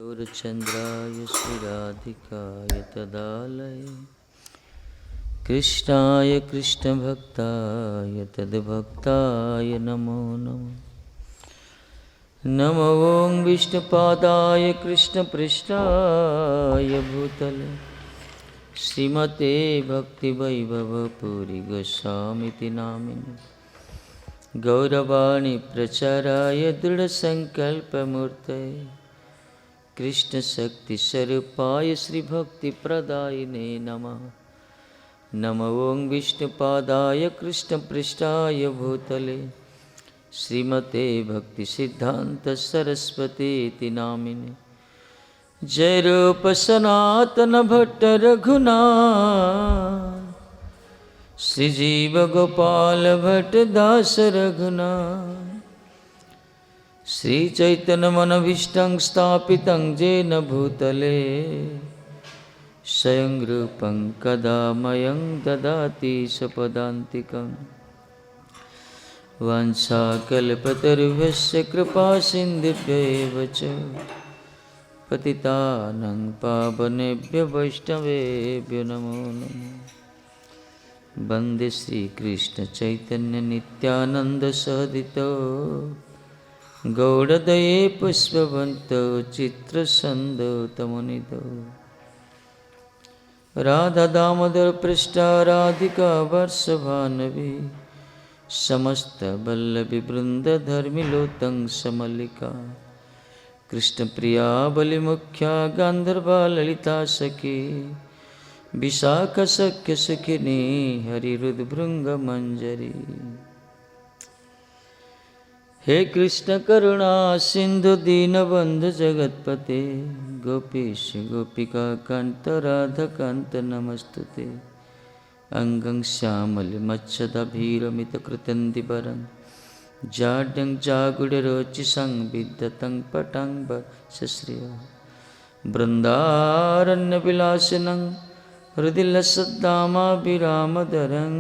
गौरचन्द्राय श्रीराधिकाय तदालये कृष्णाय कृष्णभक्ताय तद्भक्ताय नमो नमः। नमो ॐ विष्णुपादाय कृष्णपृष्ठाय भूतले श्रीमते भक्तिवैभवपुरी गोस्वामिति नामिने गौरवाणी प्रचाराय दृढसङ्कल्पमूर्तये कृष्णशक्तिस्वरूपाय श्रीभक्तिप्रदायिने नमः। नमो ॐ विष्णुपादाय कृष्णपृष्ठाय भूतले श्रीमते भक्तिसिद्धान्तसरस्वतीति नामिने जय रूप सनातन भट्ट रघुनाथ श्रीजीव गोपाल भट्ट दास रघुनाथ श्री चैतन्य मनभीष्टं स्थापितं येन भूतले स्वयं रूपं कदा मयं ददाति स्वपदान्तिकं वाञ्छाकल्पतरुभ्यश्च कृपा सिन्धुभ्यैव च पतितानां पावनेभ्यो वैष्णवेभ्यो नमो नमः। वन्दे श्रीकृष्ण चैतन्य नित्यानंद सहोदितो गौड़दये पुष्पवन्तो चित्रसन्दो तमुनिदो राधा दामोदर पृष्ठा राधिका वर्षभानवी समस्त वल्लभी वृंद धर्मिलोतं समलिका कृष्ण प्रिया बलिमुख्या गांधर्वा ललिता सखी विशाख सख्य सखिनी हरिरुद्भृंग मंजरी। हे कृष्ण करुणा सिंधु दीनबंधु जगतपते गोपीश गोपिका कांत राधा कांत नमस्तुते। अंगं श्यामल मच्छदभीरमित कृतंदिवरं जाड्यं जागुडरोचिषं विद्यतं पटं वश्रिया बृन्दारण्यविलासिनं हृदिलसद्दामाभिरामदरं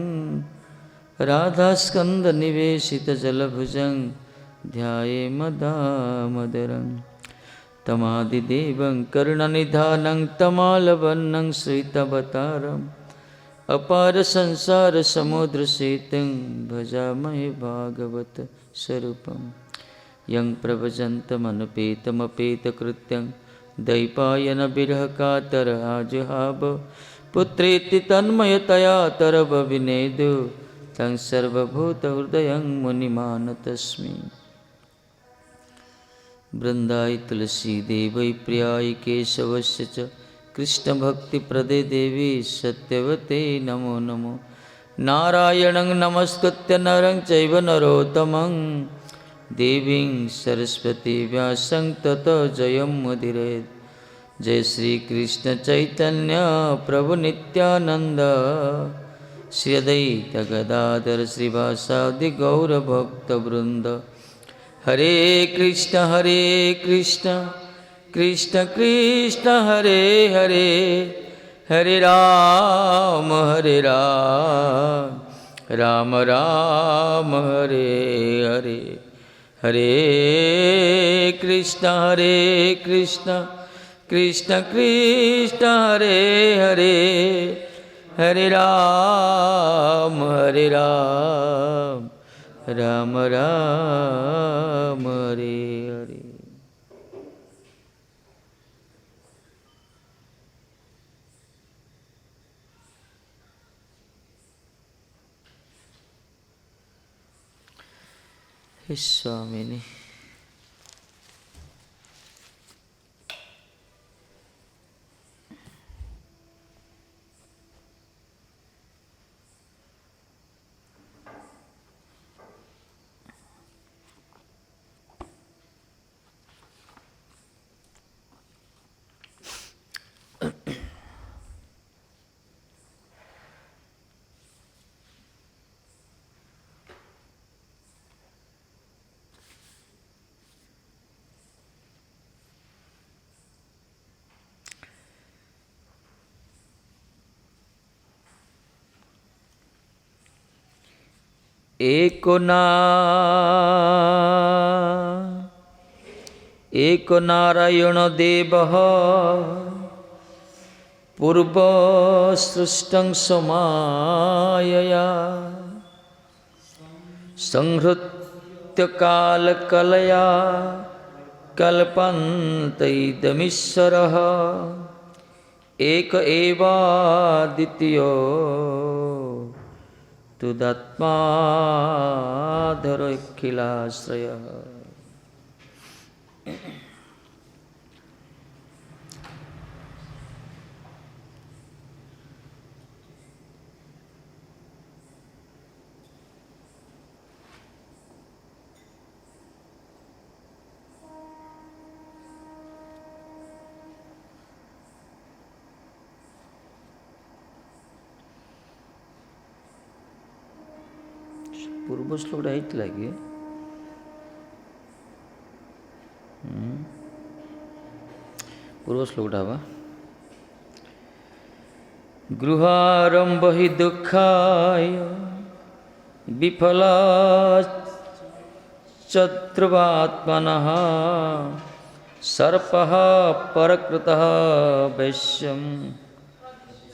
राधास्कन्दनिवेशितजलभुजं ध्यायेमदामोदरं तमादिदेवं करुणनिधानं तमालवर्णं श्वेतावतारम् अपार संसार समुद्र सेतुं भजामहे भागवत स्वरूपं यं प्रव्रजन्तमनुपेतमपेतकृत्यं दैपायन विरह कातर आजुहाव पुत्रेति तन्मयतया तरवविनेदु तं सर्वभूतहृदयं मुनिमानतस्मि। वृन्दाय तुलसी देवै प्रियाय केशवस्य च कृष्ण भक्ति प्रदे देवी सत्यवते नमो नमो। नारायणं नमस्कृत्य नरं चैव नरोत्तमं देवीं सरस्वती व्यासं ततो जयं मुदीरयेत्। जय श्री कृष्ण चैतन्य प्रभु नित्यानंद श्री अद्वैत गदाधर श्रीवासादि गौर भक्त वृंद। हरे कृष्ण कृष्ण कृष्ण हरे हरे हरे राम राम राम हरे हरे। हरे कृष्ण कृष्ण कृष्ण हरे हरे हरे राम राम राम हरे हरे। स्वामिनी एको ना एक नारायण देवः पूर्वसृष्टं समायया संहृत्य कालकलया कल्पन्तैदमीश्वरः एक एवाद्वितीयो तुदात्माधरखिलाश्रयः। पूर्व श्लोकटा ହେଇଥିଲା କି पूर्व श्लोकटा बा गृहारंभ हि दुःखाय विफला चतुर्वात्मनः सर्पः परकृतः वैश्यं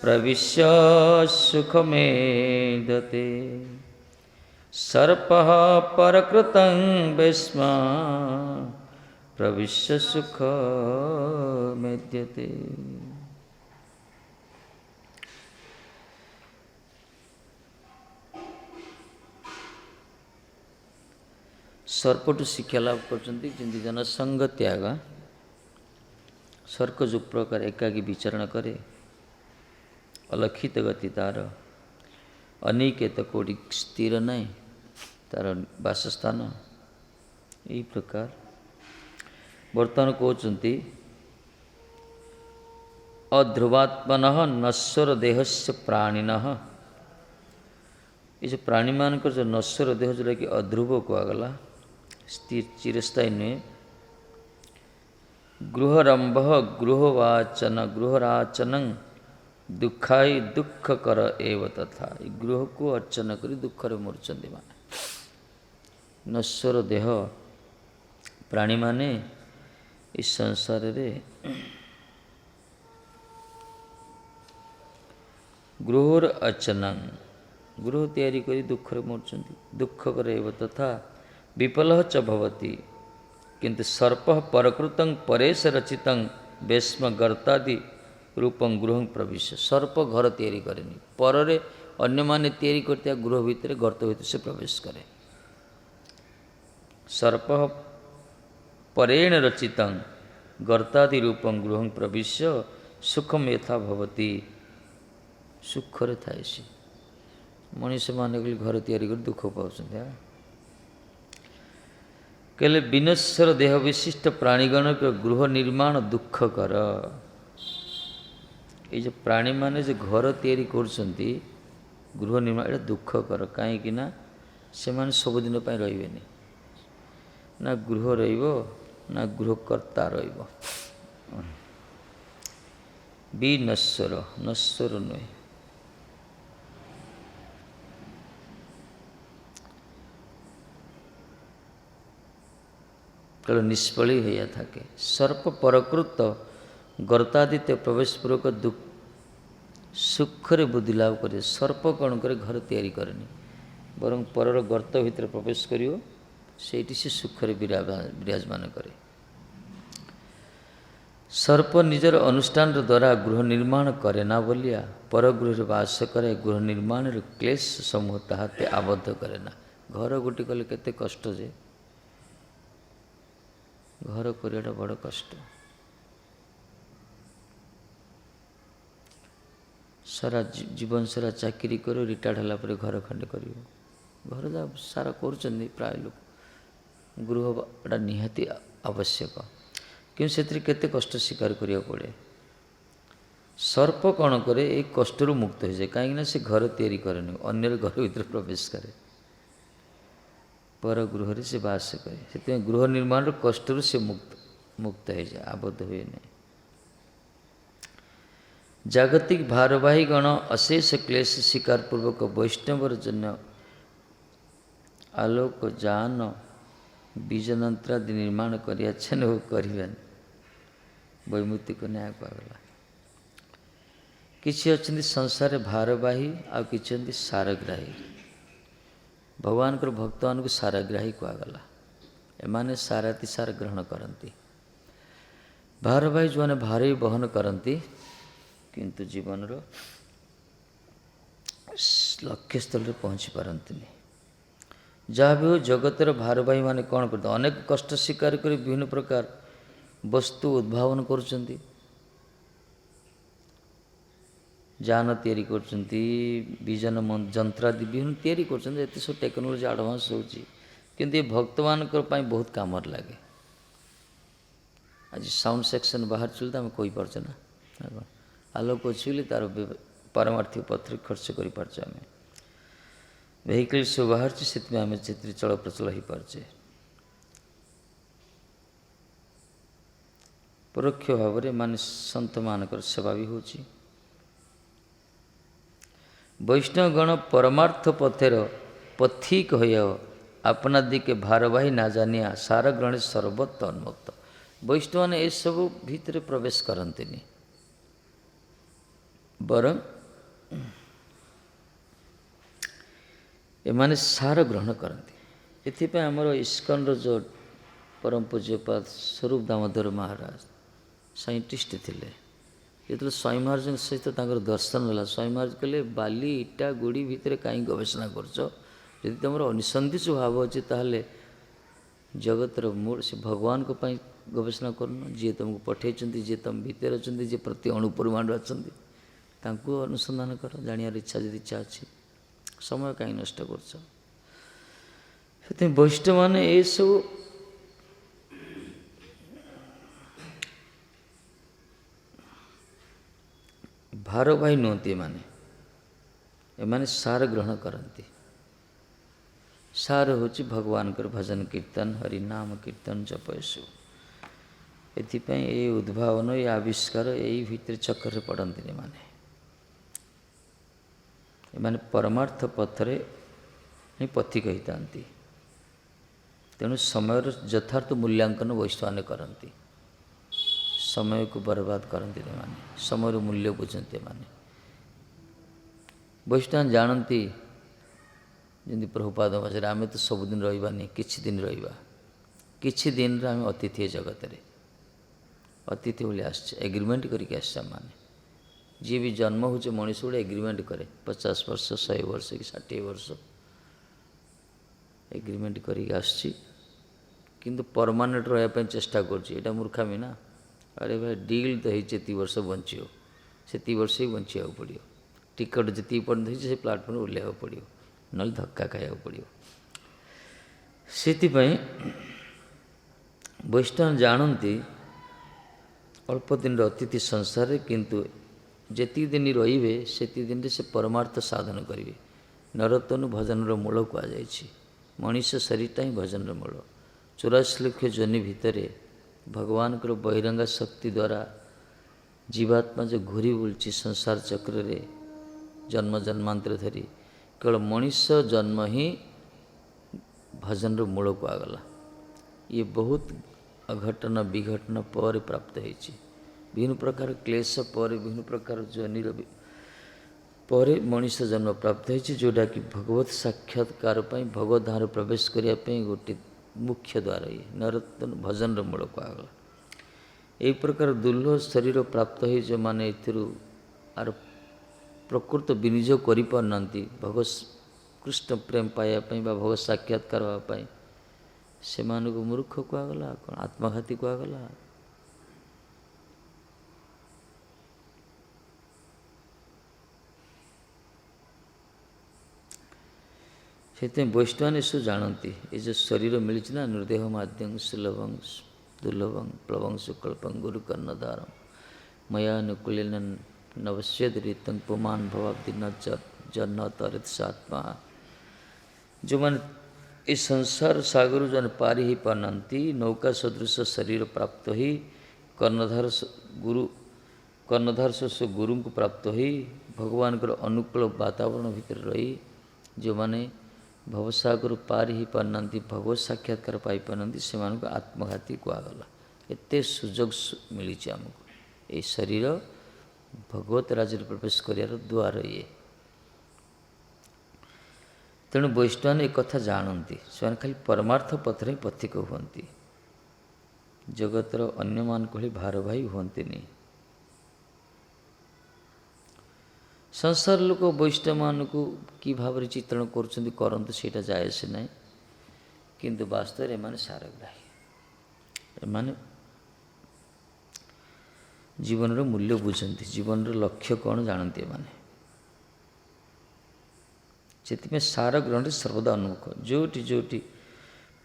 प्रविश्य सुखमेधते सर्पः परकृतं वैश्मा प्रविश्य सुखमेध्यते। सर्पटू शिक्षा लाभ करछन्ति जिंदि जन संग त्याग सर्क जो प्रकार एकाकी विचरण करे अलक्षित गति तार अनिकेत कोटि स्थिर नहीं तार वासस्थान यही प्रकार वर्तमान कहते अध्रुवात्मन नश्वर देहस्य प्राणिन ये जो प्राणी मान जो नश्वर देह जोटा कि अध्रुव कहगला स्थिर चिरस्थायी नुहे गृहरंभ गृहराचन दुखाई दुख कर एव तथा गृह को अर्चन करी दुख रे मरुचंदी माने नश्वर देह प्राणी माने इस संसार रे गृहर अर्चनं गृह तैयारी करी दुख रे मरुचंदी दुख कर एव तथा विफल च भवति किंतु सर्प परकृतं परेश रचितं वेश्म गर्तादि रूपं गृह प्रवेश सर्प घर तैयारी करेनि पररे अन्य माने तैयारी करते गृह भितर गर्त भितर से प्रवेश करे सर्प परेण रचितं गर्तादि रूपं गृह प्रवेश सुखम यथा भवति सुख रे थाए से मनुष्य माने घर तैयारी कर दुख पाउछन्ते कहले विनश्वर देह विशिष्ट प्राणीगण के गृह निर्माण दुख कर ये जो प्राणी माने जो घर तैयारी करछन्ती गृह निर्माण एटा दुख कर कहीं ना से माने सबुदिन पाई रहिबेनी ना गृह रहिबो ना गृहकर्ता रहिबो विनश्वर नश्वर नुहे कल निष्फली होया थाके सर्प परकृत गर्तादित्य प्रवेश पूर्वक दुख सुख रे बुद्धि लाभ करे सर्प कौन करे घर तैयारी करेनि बरं परर गर्त भितर प्रवेश करियो सेठी से सुख रे विराजमान करे सर्प निजर अनुष्ठान द्वारा गृह निर्माण करे ना बोलिया पर गृह वास करे गृह निर्माण क्लेश समूह ताहाते आबद्ध करे ना घर गोटी कले केते कष्ट जे घर करियाटा बड़ कष्ट सारा जीवन सारा चाकरी करो रिटायर्ड होला पर घर खंडे करियो घर जा सारा करछन्ती प्राय लोक गृहटा निहाती आवश्यक क्यों से केते कष्ट स्वीकार करिया पड़े सर्प कौन करे एक कष्ट मुक्त हो जाए कहीं से घर तैयारी करेनि अन्य घर भीतर प्रवेश करे पर गृह से बास करे से गृह निर्माण कष्ट से मुक्त हो जाए आबद्ध हुए नहीं जागतिक भारवाही गण अशेष क्लेश शिकार पूर्वक वैष्णवर जन्य आलोक जान बीजनंत्रादि निर्माण कर वो करें वैमुक्तिक न्याय कहगला। किसी अच्छा संसार भारवाही आ कि सारग्राही भगवान को भक्त मान को सारग्राही कहगला। एमाने सारातिसार ग्रहण करती भारवाही जो मैंने भार ही बहन करती किंतु जीवन रो लक्ष्य स्थल रे पहुँची पारती। जहाँ भी हो जगतर भारवाही माने कौन करते अनेक कष्ट स्वीकार कर विभिन्न प्रकार वस्तु उद्भावन करुँच जान तैयारी करछंती विजन जंत्रादि विभिन्न तैयारी करछंती एते सब टेक्नोलोजी एडवांस होची किंतु ये भक्त मानकर पाई बहुत काम लगे। आज साउंड सेक्शन बाहर चलता आम कही पार्छ ना आलोक अच्छी तार पारमार्थिक पत्र खर्च कर पार्छ आम वेहिकल सब बाहर से आम चित्र चल प्रचल हो पार्चे। परोक्ष भाव में मान सन्त मानकर सेवा भी होची। वैष्णवगण परमार्थ पथेर पथिक हो अपना दिके भारवाही ना जानिया सार ग्रहण सर्वत उन्मुक्त। वैष्णव ने सब भितर प्रवेश करते बरं एमाने सार ग्रहण करते। एथिपाई आमर इस्कन जो परम पूज्यपाद स्वरूप दामोदर महाराज साइंटिस्ट थिले जो स्वामी महाराज सहित दर्शन है स्वामी महाराज कहले बाली इटा गुड़ी भितर कहीं गवेषणा करछ यदि तुम अनिसंधित भाव अच्छे ताहले जगतर मूल से भगवान को पाई गवेषणा करन जी तुमको पठे जी तुम भितर अच्छा जी प्रति अणुपरिमाण अच्छा अनुसंधान कर जानियार इच्छा यदि इच्छा अच्छी समय कहीं नष्ट कर। वैष्णव मैंने ये सब भारवाही नुहति एमाने सार ग्रहण करती। सार होची भगवान कर भजन कीर्तन हरि नाम कीर्तन जपयसु एथिपाई ये उद्भावन ये आविष्कार यही भितर चक्कर पड़ते एमाने परमार्थ पथरे ही पथिक होता तेणु समय यथार्थ मूल्यांकन वैष्णव करती समय को बर्बाद करती माने समय मूल्य बुझते माने वैष्णव जानती जमी प्रभुपाद मझे आम तो सबुदिन रही किछि दिन रहा किछि दिन आम अतिथि जगत रे अतिथि बोली एग्रीमेंट करके आने जी भी जन्म हो मनीष गोटे एग्रीमेंट करे 50 वर्ष 100 वर्ष कि 60 वर्ष एग्रीमेंट करके किंतु परमानेंट रहा चेष्टा कर मूर्खामी ना। अरे भाई डील तो होती वर्ष बंचो से वर्ष ही बचा पड़ो टिकट जी पर्यटन होती से प्लाटफर्म ओह्लैया पड़ो ना धक्का खाया पड़ो। से वैष्णव जानती अल्प दिन अतिथि संसार किंतु जी दिन रे से दिन से परमार्थ साधन करेंगे। नरोत्तम भजन मूल कहुई मनीष शरीरटा ही भजन मूल 84 लाख जोनि भितर भगवान को बहिरंगा शक्ति द्वारा जीवात्मा जो घूरी बुलची संसार चक्र रे जन्म जन्मांतर धरी केवल मनीष जन्म ही भजन मूल कहुगला। ये बहुत अघटन विघटन पर प्राप्त होती विभिन्न प्रकार क्लेश पर विभिन्न प्रकार जोनिर पर मनीष जन्म प्राप्त होती जोटा कि भगवत साक्षात्कार भगवत धाम प्रवेश करने गोटे मुख्य द्वार ये नरोत्तम भजन मूल कहुगला। यही प्रकार दुर्लभ शरीर प्राप्त हो जो मैंने आर प्रकृत विनियोग कर पारना भगवत कृष्ण प्रेम पाइबापी भगवत साक्षात्कार हाँपाई से मूर्ख कहुगला कौन आत्मघाती कहुगला। से वैष्णव ने सब जानती ये जो शरीर मिली ना निर्देह माध्यम सुलभं दुर्लभं प्लवं सुकल्पं गुरु कर्णधारम मया अनुकूलन नवश्यद रीतं पुमान भवाब्दि न जन्न तरित सात्मा। जो मन इस संसार सागर जो पारी ही पारती नौका सदृश शरीर प्राप्त ही कर्णधार से गुरु को प्राप्त ही भगवान अनुकूल वातावरण भितर रही जो माने भवसागर पार ही पारनांती भगवत साक्षात्कार पाई पारनांती से आत्मघाती कुआगला एते सुजोग मिली आमको ये शरीर भगवत राज्य प्रवेश कर द्वार ये तेणु वैष्णव एक कथा जानती से खाली परमार्थ पथरे ही पथिक हुंती जगतर अन्य मान को भार भाई हुंती नहीं संसार लोक वैष्णव मान को कि भाव चित्रण करते से जाए से ना किंतु वास्तव एमाने सारग्राही एमाने जीवन मूल्य बुझती जीवन लक्ष्य कौन जानती एमाने से सार ग्रहण सर्वदा अनुमुख जोटी जोटी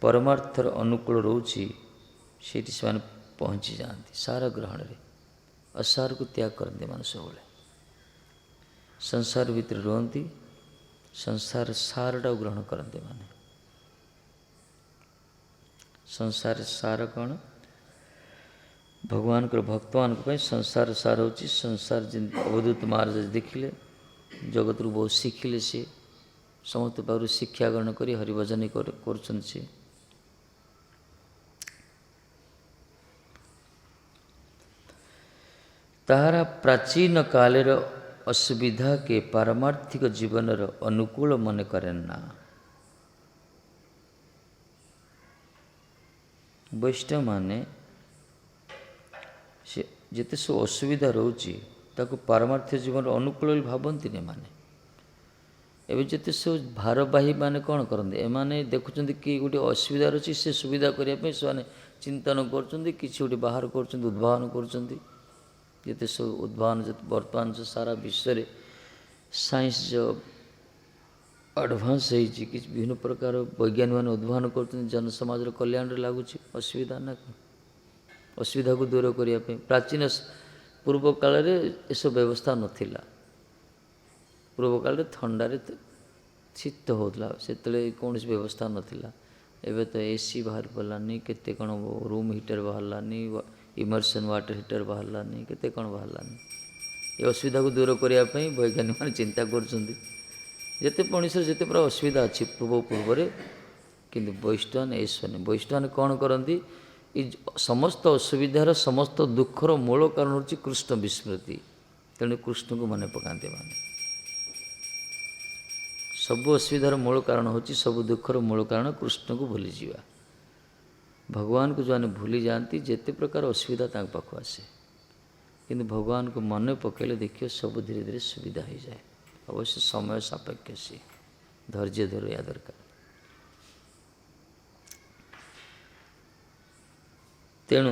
परमार्थर अनुकूल रोची से पहुँची जाती सार ग्रहण रे असार को त्याग करते मान सब संसार भितर रुहती संसार सारटा ग्रहण करते माने संसार सार कौन भगवान को भक्त मान संसार सार होची संसार जिन अवधूत महाराज देखिले जगत रु बहुत शिखिले सी समस्त पाखु शिक्षा ग्रहण कर हरिभजन कर ताहारा प्राचीन कालेर असुविधा के पारमार्थिक जीवन अनुकूल मन करें ना वैष्णव माने से जिते सब असुविधा रोची ताको पारमार्थिक जीवन अनुकूल भावती नहीं माने एवं जिते सब भारवाही माने कौन करते एमाने देखुं कि गोटे असुविधा अच्छी से सुविधा करने से चिंतन कर गोटे बाहर कर उद्भावन करते सब उद्भावन बर्तमान जो सारा विश्व साइंस जो एडभांस होती कि विभिन्न प्रकार वैज्ञानिक मैंने उद्भावन कर जन समाज कल्याण लगुच असुविधा ना असुविधा को दूर करने प्राचीन पूर्व काल एसब व्यवस्था नाला पूर्व काल थंडारे शीत होता से कौन व्यवस्था नाला एवं तो एसी बाहर पड़ानी केते कौन रूम हीटर बाहरलानी इमर्सन वाटर हीटर बाहरलानी केते कौन बाहरलानी ये असुविधा को दूर करने वैज्ञानिक मैंने चिंता करते मनुष्य जिते पूरा असुविधा अच्छी पूर्व किंतु वैष्णव ऐसा वैष्णव कौन करती समस्त असुविधार समस्त दुखर मूल कारण हूँ कृष्ण विस्मृति तेणु कृष्ण को मन पकाते माने सब असुविधार मूल कारण हूँ सब दुखर मूल कारण कृष्ण को भूली जावा भगवान को जो भूली जाती जिते प्रकार असुविधा पाख आसे किंतु भगवान को मन पकड़े देखिए सब धीरे धीरे सुविधा हो जाए अवश्य समय सापेक्ष से धैर्य धरया दरकार तेणु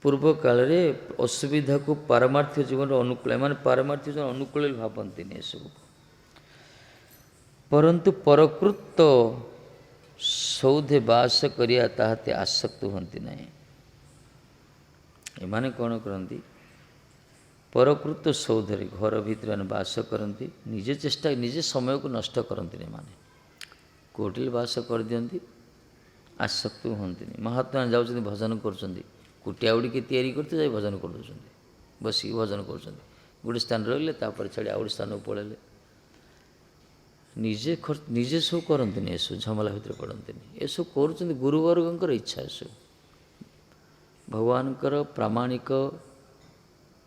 पूर्व काल रे असुविधा को पारमार्थिक जीवन अनुकूल माने पारमार्थिक जीवन अनुकूल भावती नहीं सब परंतु परकृत सौधे बास करिया ताहाते आसक्त होती नहीं एमाने कौन करती परकृत सौधरे घर भीतर बास करती निजे चेष्टा निजे समय को नष्ट करती नहीं माने कोटिल बास कर दियंती आसक्त होती नहीं महात्मा जाऊँ भजन करुटिया गुड़ी तैयारी करते जाए भजन कर बसिक भजन कर गोटे स्थान रही छाड़ी आउ गोटे स्थान पलैले निजे सब करते नहीं सब झमेला भितर पड़ते नहीं ये सब कर गुरुवर्गर इच्छा सब भगवान प्रामाणिक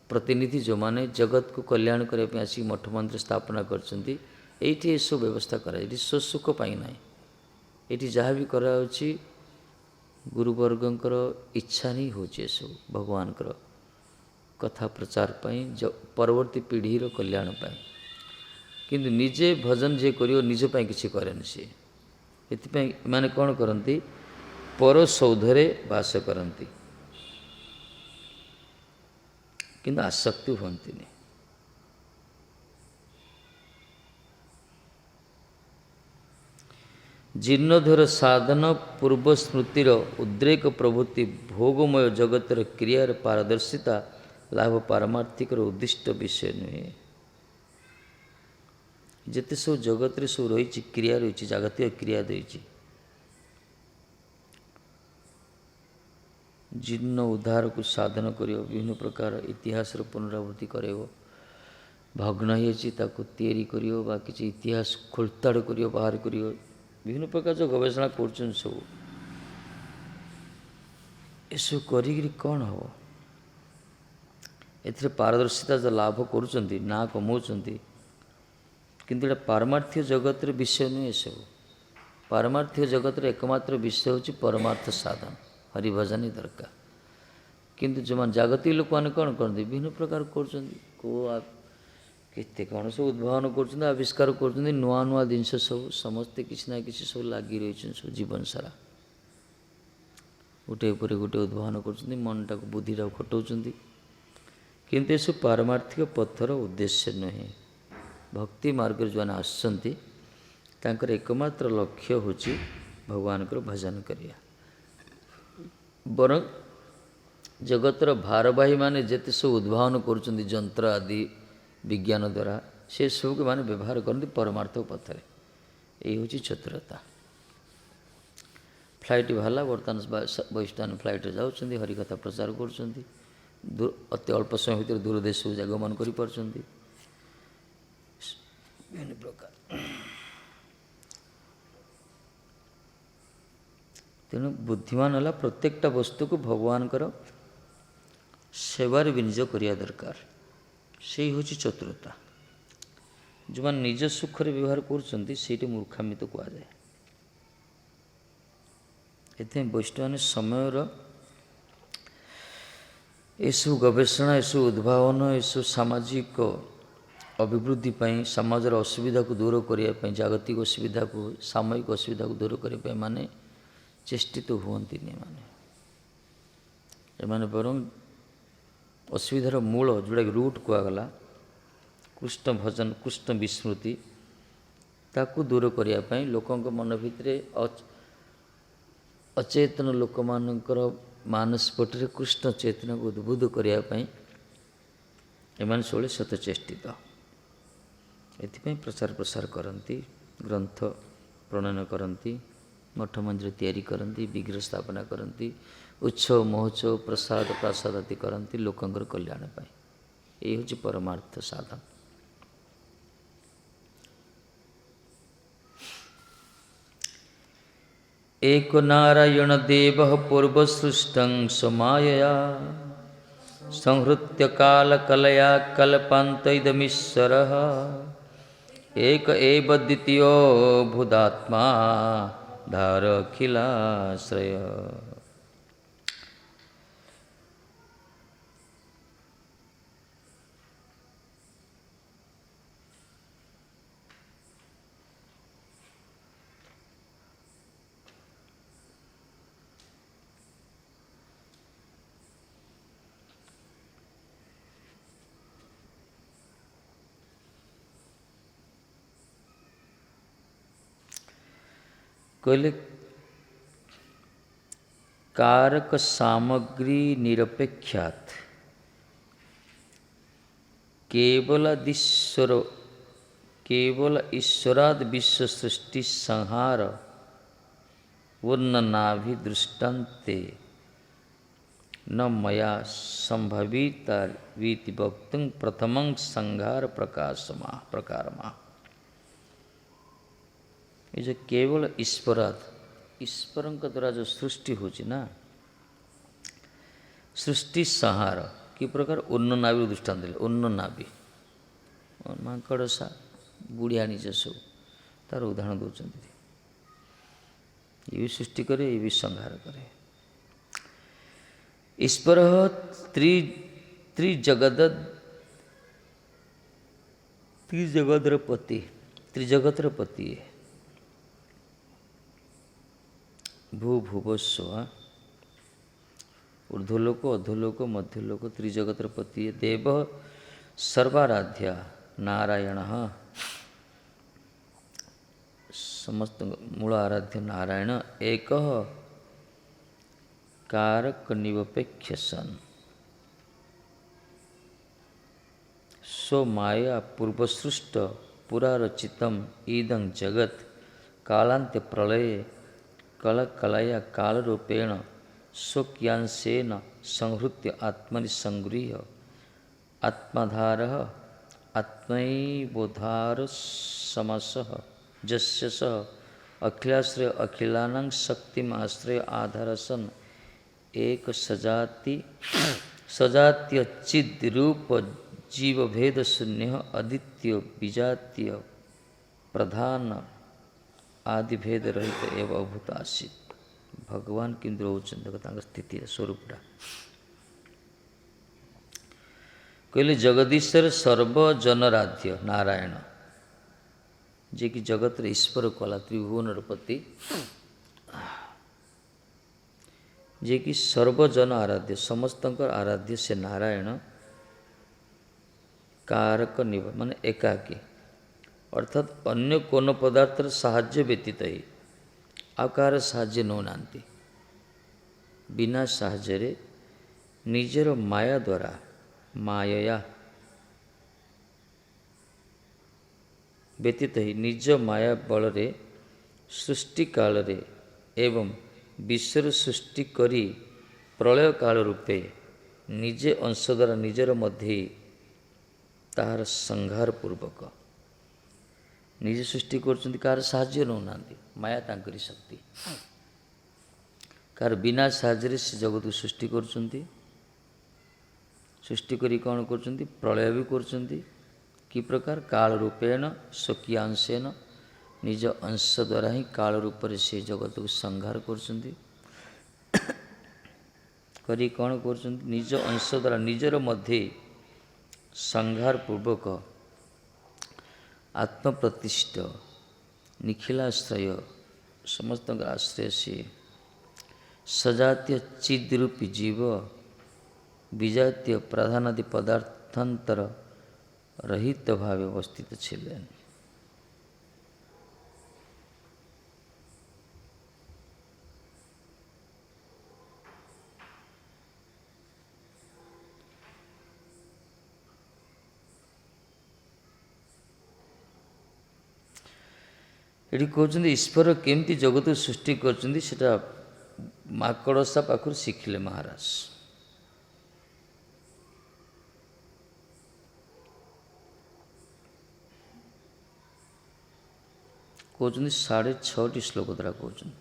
प्रतिनिधि जो माने जगत को कल्याण करने आसिक मठ मंदिर स्थापना करछंती एठी ये सब व्यवस्था करा स्वसुख पाई ना ये जहाँ भी कराची गुरुवर्गर इच्छा नहीं हो सब भगवान कथा प्रचार पाई परवर्ती पीढ़ीर कल्याण पाई किंतु निजे भजन जे करियो निज पाई किछि करेनि से एथिपाई माने कौन करती पर सौधरे बास करती किंतु आसक्ति होती नहीं जीर्णोद्धर साधन पूर्व स्मृतिर उद्रेक प्रभृति भोगमय जगतर क्रियार पारदर्शिता लाभ पारमार्थिक उद्दिष्ट विषय नुहे जिते सब जगत रे सब रही क्रिया रही जागतिक क्रिया रही जीर्ण उद्धार को साधन कर विभिन्न प्रकार इतिहास पुनरावृत्ति कर ଭଗ୍ନ ହେଇଛି ତାକୁ ତିଆରି କରିବ ବା କିଛି ଇତିହାସ ଖୋଳତାଡ଼ କରିବ ବାହାର କରିବ ବିଭିନ୍ନ ପ୍ରକାର ଯେଉଁ ଗବେଷଣା କରୁଛନ୍ତି ସବୁ ଏସବୁ କରିକିରି କ'ଣ ହେବ? ଏଥିରେ ପାରଦର୍ଶିତା ଯେଉଁ ଲାଭ କରୁଛନ୍ତି ନାଁ କମାଉଛନ୍ତି, କିନ୍ତୁ ଏଇଟା ପାରମାର୍ଥିକ ଜଗତର ବିଷୟ ନୁହେଁ। ଏସବୁ ପାରମାର୍ଥିକ ଜଗତର ଏକମାତ୍ର ବିଷୟ ହେଉଛି ପରମାର୍ଥ ସାଧନ, ହରିଭଜନ ହିଁ ଦରକାର। କିନ୍ତୁ ଯେଉଁମାନେ ଜାଗତିକ ଲୋକମାନେ କ'ଣ କରନ୍ତି, ବିଭିନ୍ନ ପ୍ରକାର କରୁଛନ୍ତି, କେତେ କ'ଣ ସବୁ ଉଦ୍ଭାବନ କରୁଛନ୍ତି, ଆବିଷ୍କାର କରୁଛନ୍ତି, ନୂଆ ନୂଆ ଜିନିଷ ସବୁ ସମସ୍ତେ କିଛି ନା କିଛି ସବୁ ଲାଗି ରହିଛନ୍ତି ସବୁ ଜୀବନ ସାରା। ଗୋଟେ ଉପରେ ଗୋଟେ ଉଦ୍ଭାବନ କରୁଛନ୍ତି, ମନଟାକୁ ବୁଦ୍ଧିଟାକୁ ଖଟାଉଛନ୍ତି, କିନ୍ତୁ ଏସବୁ ପାରମାର୍ଥିକ ପଥର ଉଦ୍ଦେଶ୍ୟ ନୁହେଁ। ଭକ୍ତି ମାର୍ଗରେ ଯେଉଁମାନେ ଆସୁଛନ୍ତି ତାଙ୍କର ଏକମାତ୍ର ଲକ୍ଷ୍ୟ ହେଉଛି ଭଗବାନଙ୍କର ଭଜନ କରିବା। ବରଂ ଜଗତର ଭାରବାହୀମାନେ ଯେତେ ସବୁ ଉଦ୍ଭାବନ କରୁଛନ୍ତି ଯନ୍ତ୍ର ଆଦି ବିଜ୍ଞାନ ଦ୍ୱାରା, ସେସବୁକୁ ମାନେ ବ୍ୟବହାର କରନ୍ତି ପରମାର୍ଥ ପଥରେ। ଏଇ ହେଉଛି ଚତୁରତା। ଫ୍ଲାଇଟ୍ ବାହାରିଲା, ବର୍ତ୍ତମାନ ବୈଷ୍ଣବ ଫ୍ଲାଇଟ୍ରେ ଯାଉଛନ୍ତି, ହରିକଥା ପ୍ରଚାର କରୁଛନ୍ତି, ଅତି ଅଳ୍ପ ସମୟ ଭିତରେ ଦୂର ଦେଶକୁ ଗମନ କରିପାରୁଛନ୍ତି, ବିଭିନ୍ନ ପ୍ରକାର। ତେଣୁ ବୁଦ୍ଧିମାନ ହେଲା ପ୍ରତ୍ୟେକଟା ବସ୍ତୁକୁ ଭଗବାନଙ୍କର ସେବାରେ ବିନିଯୋଗ କରିବା ଦରକାର। ସେଇ ହେଉଛି ଚତୁରତା। ଯେଉଁମାନେ ନିଜ ସୁଖରେ ବ୍ୟବହାର କରୁଛନ୍ତି ସେଇଠି ମୂର୍ଖାମି ତ କୁହାଯାଏ। ଏଥିପାଇଁ ବୈଷ୍ଣବମାନେ ସମୟର ଏସବୁ ଗବେଷଣା, ଏସବୁ ଉଦ୍ଭାବନ, ଏସବୁ ସାମାଜିକ ଅଭିବୃଦ୍ଧି ପାଇଁ, ସମାଜର ଅସୁବିଧାକୁ ଦୂର କରିବା ପାଇଁ, ଜାଗତିକ ଅସୁବିଧାକୁ, ସାମୟିକ ଅସୁବିଧାକୁ ଦୂର କରିବା ପାଇଁ ମାନେ ଚେଷ୍ଟିତ ହୁଅନ୍ତିନି। ଏମାନେ ବରଂ ଅସୁବିଧାର ମୂଳ ଯେଉଁଟାକି ରୁଟ୍ କୁହାଗଲା, କୃଷ୍ଣ ଭଜନ, କୃଷ୍ଣ ବିସ୍ମୃତି, ତାକୁ ଦୂର କରିବା ପାଇଁ ଲୋକଙ୍କ ମନ ଭିତରେ ଅଚେତନ ଲୋକମାନଙ୍କର ମାନସପଟରେ କୃଷ୍ଣ ଚେତନାକୁ ଉଦ୍ବୁଦ୍ଧ କରିବା ପାଇଁ ଏମାନେ ସବୁବେଳେ ଶତଚେଷ୍ଟିତ। ଏଥିପାଇଁ ପ୍ରଚାର ପ୍ରସାର କରନ୍ତି, ଗ୍ରନ୍ଥ ପ୍ରଣୟନ କରନ୍ତି, ମଠ ମନ୍ଦିର ତିଆରି କରନ୍ତି, ବିଗ୍ରହ ସ୍ଥାପନା କରନ୍ତି, ଉତ୍ସବ ମହୋତ୍ସବ, ପ୍ରସାଦ ପ୍ରାସାଦ ଆଦି କରନ୍ତି ଲୋକଙ୍କର କଲ୍ୟାଣ ପାଇଁ। ଏଇ ହେଉଛି ପରମାର୍ଥ ସାଧନ। ଏକ ନାରାୟଣ ଦେବ ପୂର୍ବସୃଷ୍ଟଂ ସମାୟୟା ସଂହୃତ୍ୟ କାଳ କଲୟା କଲ୍ପାନ୍ତଇଦମୀଶ୍ୱରଃ ଏକ ଏବ ଦ୍ୱିତୀୟ ଭୂଦାତ୍ମା ଧାରଖିଲାଶ୍ରୟ। कहले कारक सामग्री निरपेक्षात केवल ईश्वराद विश्व सृष्टि संहार वर्णनाभि दृष्टान्ते न मया संभवितावीति वक्तुं प्रथमं संहार प्रकारमा। ये जो केवल ईश्वरଙ୍କ द्वारा जो सृष्टि होची ना, सृष्टि संहार कि प्रकार उन्ननाभि दृष्टांत देले। उन्ननाभि माकड़सा बुढ़ियाणी जे सब तार उदाहरण दौरान ये भी सृष्टि करे, ये भी संहार करे। ईश्वर त्रिजगतर पति है। भू भुवस्व ऊर्ध्वलोक अधोलोक मध्यलोक त्रिजगतर पति है। देव सर्वाराध्य नारायण समस्त मूल आराध्य नारायण एक कारक निरपेक्ष सन सो माया पूर्वसृष्ट पुरारचितम इदं जगत कालांत्य प्रलय कलकलया कालरूपेण स्वक्यांशेन संहृत्य आत्मनि संगृह्य आत्माधारः आत्मैवोधार समसः जस्य सः अखिलाश्रय अखिलानां शक्तिमाश्रय आधारसन एक सजातीय रूप जीव भेद शून्य अद्वितीय विजातीय प्रधान आदि भेद रहित एवं अभूत आसीत। भगवान किंतु रोचंद स्थिति स्वरूपटा कहले जगदीश्वर सर्वजनराध्य नारायण जे कि जगत ईश्वर कला त्रिभुवन पति जे कि सर्वजन आराध्य समस्त आराध्य से नारायण कारक निव माने एकाकी अर्थात अन्य कोन पदार्थ साहाय्य व्यतीत ही आकार साहाय्य नौनांती बिना साहाय्य निजर माया द्वारा मायया व्यतीत ही निज माया बल सृष्टि काल रे एवं विश्वर सृष्टि करी प्रलय काल रूपे निजे अंश द्वारा निजर मध्य ताहार संहार पूर्वक निजे सृष्टि कर कार साहाय्य नौना माया तांकरी शक्ति कार बिना साहाय्य से जगत को सृष्टि कर सृष्टि करी कौन कर प्रलय भी कर कि प्रकार काल रूपेण स्वकीयांशेन निज अंश द्वारा ही काल रूप से जगत को संहार करी कौन कर निज अंश द्वारा निजर मध्य संहार पूर्वक आत्मप्रतिष्ठ निखिलाश्रय समस्त आश्रय से सजातीय चिद्रूपी जीव विजातीय प्रधानादि पदार्थांतर रहित भाव अवस्थित छिलेन। ये कहते ईश्वर केमती जगत सृष्टि कर माकड़सा पाखर शिखिले महाराज कहते 6.5 श्लोक द्वारा कहते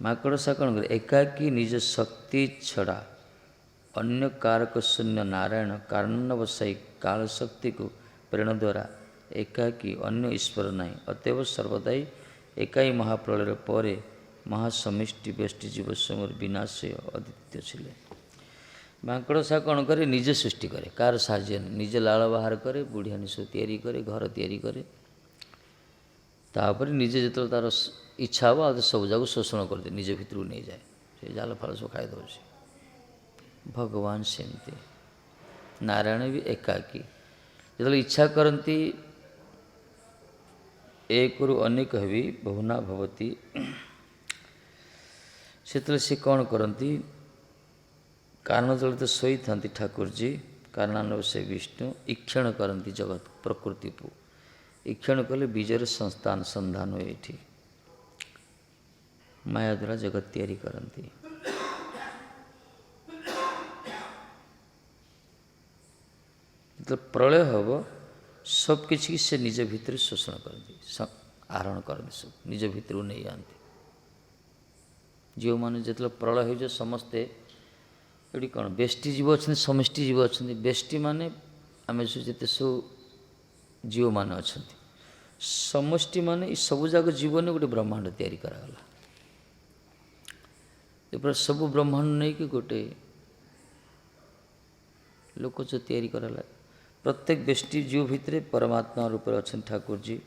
माकड़सा कौन करे एकाकी निज शक्ति छड़ा अन्य कारक शून्य नारायण कारणवशायी काल शक्ति को प्रेरणा द्वारा एकाकी अन्य ईश्वर नहीं अतएव सर्वदा एकाई महाप्रलय पर महासमिष्टि व्यष्टि जीव समूह विनाश अद्वितीय छिले। माकड़सा कौन करे निजे सृष्टि करे कार साहाय्य निजे लाल बाहर करे बुढ़िया निश तैयारी करे घर तैयारी करे तापर निजे जो तार इच्छा हम आ सब जाक शोषण करदे निज भितर नहीं जाए से जाल फाल सब खाई दे भगवान सेमती नारायण भी एकाकी जो इच्छा करती एक अनेक भी बहुना भवती से कौन करती कारण जल तो शोई था ठाकुर जी कारणान्व से विष्णु ईक्षण करती जगत प्रकृति को ईक्षण कले बीजर संस्थान संधान हुए ये माया द्वारा जगत तैयारी करती तो प्रलय हम सबकि से निज भितर शोषण करती आहरण करती सब निज भितर नहीं आती जीव मान जो प्रलय हो समस्ते ये कौन बेष्टि जीव अच्छा समष्टि जीव अच्छा बेष्टि माने आम जिते सब जीव मान अच्छा समष्टि माने सबू जाक जीवन गोटे ब्रह्मांड तैयारी करागला ये सब ब्रह्मांड नहीं कि गोटे लोक जो तैयारी कराला प्रत्येक बेष्टि जीव भितर परमात्मा रूप अच्छा ठाकुर जी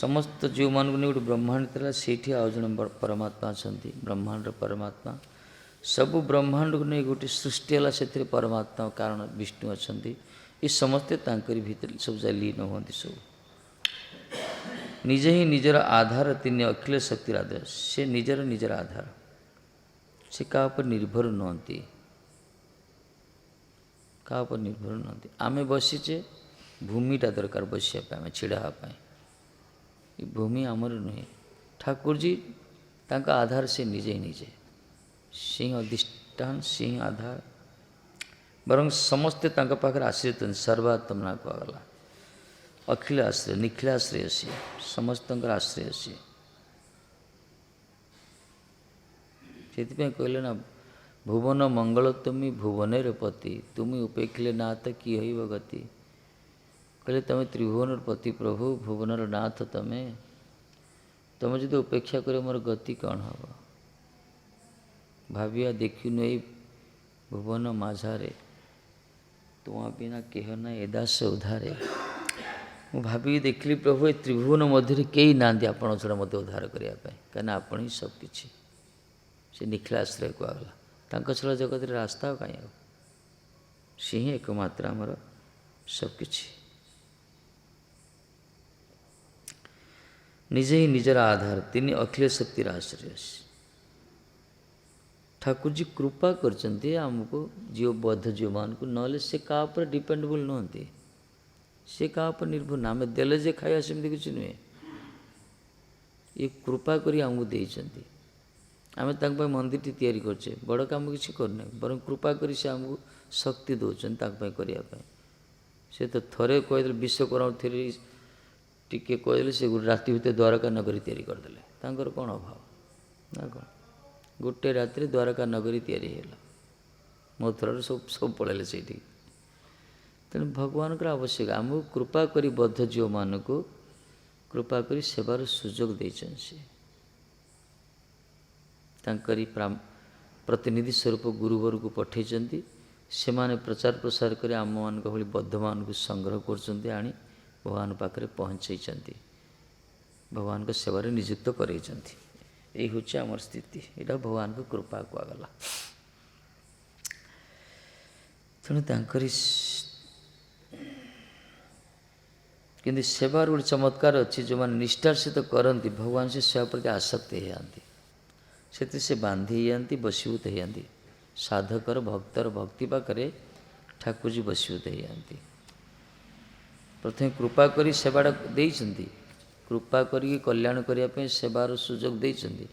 समस्त जीव मान को गोटे ब्रह्मांड था से आज जन परमात्मा अच्छा ब्रह्मांड परमात्मा सबु ब्रह्मांड को नहीं गोटे सृष्टि है से परमात्मा कारण विष्णु अच्छा ये समस्ते भीतर सब जा लीन होती सब निजे ही निजर आधार तीन अखिल शक्ति आधार से निजर आधार से क्या निर्भर नुहति क्या निर्भर नुहति आम बसीचे भूमिटा दरकार बसापी आम छिड़ापी ये भूमि आमर नुहे ठाकुर जी तांका आधार से निजे ही निजे सिंह अधिष्ठान सिंह आधार ବରଂ ସମସ୍ତେ ତାଙ୍କ ପାଖରେ ଆଶ୍ରିତ ସର୍ବାତ୍ମନା କୁହାଗଲା। ଅଖିଳ ଆଶ୍ରୟ, ନିଖିଳ ଆଶ୍ରୟ ସିଏ, ସମସ୍ତଙ୍କର ଆଶ୍ରୟ ସିଏ। ସେଥିପାଇଁ କହିଲେ ନା, ଭୁବନ ମଙ୍ଗଳ ତୁମି ଭୁବନେର ପତି, ତୁମି ଉପେକ୍ଷିଲେ ନାଥ କି ହଇବ ଗତି। କହିଲେ ତମେ ତ୍ରିଭୁବନର ପତି ପ୍ରଭୁ, ଭୁବନର ନାଥ ତମେ ଯଦି ଉପେକ୍ଷା କରିବ ମୋର ଗତି କ'ଣ ହେବ? ଭାବିବା ଦେଖିନୁ ଏଇ ଭୁବନ ମାଝାରେ, ତୁମ ବିନା କେହ ନାହିଁ ଏ ଦାସ ଉଦ୍ଧାରେ। ମୁଁ ଭାବିକି ଦେଖିଲି ପ୍ରଭୁ ଏ ତ୍ରିଭୁବନ ମଧ୍ୟରେ କେହି ନାହାନ୍ତି ଆପଣ ଛଡ଼ା ମୋତେ ଉଦ୍ଧାର କରିବା ପାଇଁ, କାହିଁକିନା ଆପଣ ହିଁ ସବୁକିଛି। ସେ ନିଖିଳ ଆଶ୍ରୟ କୁହାଗଲା। ତାଙ୍କ ଛଡ଼ା ଜଗତରେ ରାସ୍ତା ଆଉ କାହିଁ? ଆଉ ସେ ହିଁ ଏକମାତ୍ର ଆମର ସବୁକିଛି। ନିଜେ ହିଁ ନିଜର ଆଧାର, ତିନି ଅଖିଳ ଶକ୍ତିର ଆଶ୍ରୟ। ଠାକୁରଜୀ କୃପା କରିଛନ୍ତି ଆମକୁ, ବଦ୍ଧ ଝିଅମାନଙ୍କୁ, ନହେଲେ ସେ କାହା ଉପରେ ଡିପେଣ୍ଡେବୁଲ୍ ନୁହନ୍ତି, ସେ କାହା ଉପରେ ନିର୍ଭର ନୁହେଁ। ଆମେ ଦେଲେ ଯେ ଖାଇବା ସେମିତି କିଛି ନୁହେଁ। ଇଏ କୃପା କରି ଆମକୁ ଦେଇଛନ୍ତି। ଆମେ ତାଙ୍କ ପାଇଁ ମନ୍ଦିରଟି ତିଆରି କରୁଛେ, ବଡ଼ କାମ କିଛି କରୁନେ, ବରଂ କୃପା କରି ସେ ଆମକୁ ଶକ୍ତି ଦେଉଛନ୍ତି ତାଙ୍କ ପାଇଁ କରିବା ପାଇଁ। ସେ ତ ଥରେ କହିଦେଲେ ବିଶ୍ୱକର୍ମା ଥରେ ଟିକେ କହିଦେଲେ, ସେ ରାତି ଭିତରେ ଦ୍ୱାରକା ନଗରୀ ତିଆରି କରିଦେଲେ। ତାଙ୍କର କ'ଣ ଅଭାବ ନା କ'ଣ? ଗୋଟେ ରାତିରେ ଦ୍ୱାରକା ନଗରୀ ତିଆରି ହେଇଗଲା। ମଥୁରାରୁ ସବୁ ପଳେଇଲେ ସେଇଠି। ତେଣୁ ଭଗବାନଙ୍କର ଆବଶ୍ୟକ, ଆମକୁ କୃପା କରି ବଦ୍ଧ ଝିଅମାନଙ୍କୁ କୃପା କରି ସେବାର ସୁଯୋଗ ଦେଇଛନ୍ତି। ସେ ତାଙ୍କରି ପ୍ରତିନିଧି ସ୍ୱରୂପ ଗୁରୁବରକୁ ପଠାଇଛନ୍ତି। ସେମାନେ ପ୍ରଚାର ପ୍ରସାର କରି ଆମମାନଙ୍କ ଭଳି ବଦ୍ଧମାନଙ୍କୁ ସଂଗ୍ରହ କରୁଛନ୍ତି, ଆଣି ଭଗବାନ ପାଖରେ ପହଞ୍ଚାଇଛନ୍ତି, ଭଗବାନଙ୍କ ସେବାରେ ନିଯୁକ୍ତ କରାଇଛନ୍ତି। ଏଇ ହେଉଛି ଆମର ସ୍ଥିତି। ଏଇଟା ଭଗବାନଙ୍କ କୃପା କୁହାଗଲା। ତେଣୁ ତାଙ୍କରି କିନ୍ତୁ ସେବାର ଗୋଟେ ଚମତ୍କାର ଅଛି, ଯେଉଁମାନେ ନିଷ୍ଠାର ସହିତ କରନ୍ତି ଭଗବାନ ସେ ସେବା ପ୍ରତି ଆସକ୍ତ ହେଇଯାଆନ୍ତି। ସେଥିରେ ସେ ବାନ୍ଧି ହେଇଯାଆନ୍ତି, ବଶୀଭୂତ ହେଇଯାଆନ୍ତି। ସାଧକର ଭକ୍ତର ଭକ୍ତି ପାଖରେ ଠାକୁରଜୀ ବଶୀଭୂତ ହେଇଯାଆନ୍ତି। ପ୍ରଥମେ କୃପା କରି ସେବାଟା ଦେଇଛନ୍ତି, କୃପା କରିକି କଲ୍ୟାଣ କରିବା ପାଇଁ ସେବାର ସୁଯୋଗ ଦେଇଛନ୍ତି।